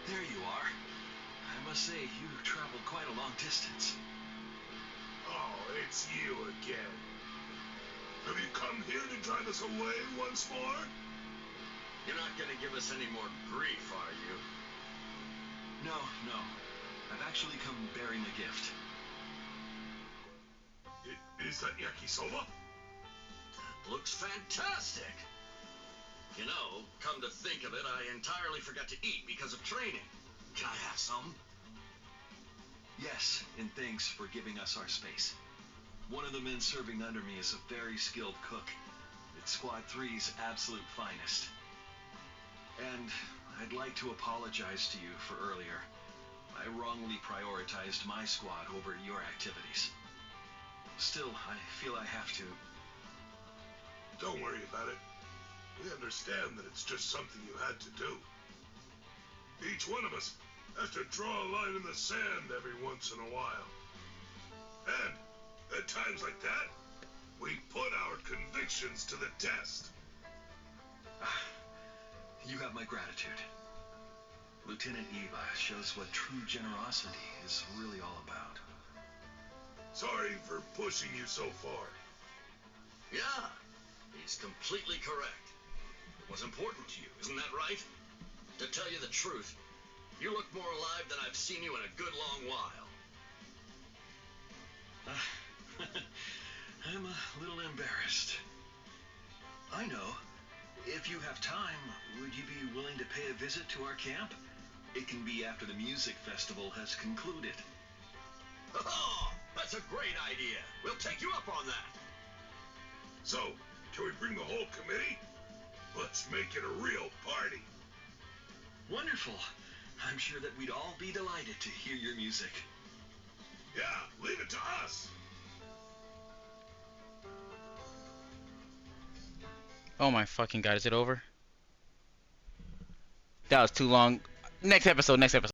There you are. I must say, you traveled quite a long distance. Oh, it's you again. Have you come here to drive us away once more? You're not gonna give us any more grief, are you? No. I've actually come bearing a gift. Is that yakisoba? That looks fantastic. You know, come to think of it, I entirely forgot to eat because of training. Can I have some? Yes, and thanks for giving us our space. One of the men serving under me is a very skilled cook. It's Squad 3's absolute finest. And I'd like to apologize to you for earlier. I wrongly prioritized my squad over your activities. Still, I feel I have to. Don't worry about it. We understand that it's just something you had to do. Each one of us has to draw a line in the sand every once in a while. And at times like that, we put our convictions to the test. You have my gratitude. Lieutenant Eva shows what true generosity is really all about. Sorry for pushing you so far. Yeah, he's completely correct. It was important to you, isn't that right? To tell you the truth, you look more alive than I've seen you in a good long while. I'm a little embarrassed. I know. If you have time, would you be willing to pay a visit to our camp? It can be after the music festival has concluded. Oh, That's a great idea. We'll take you up on that. So, can we bring the whole committee? Let's make it a real party. Wonderful. I'm sure that we'd all be delighted to hear your music. Yeah, leave it to us. Oh my fucking god, is it over? That was too long. Next episode, next episode.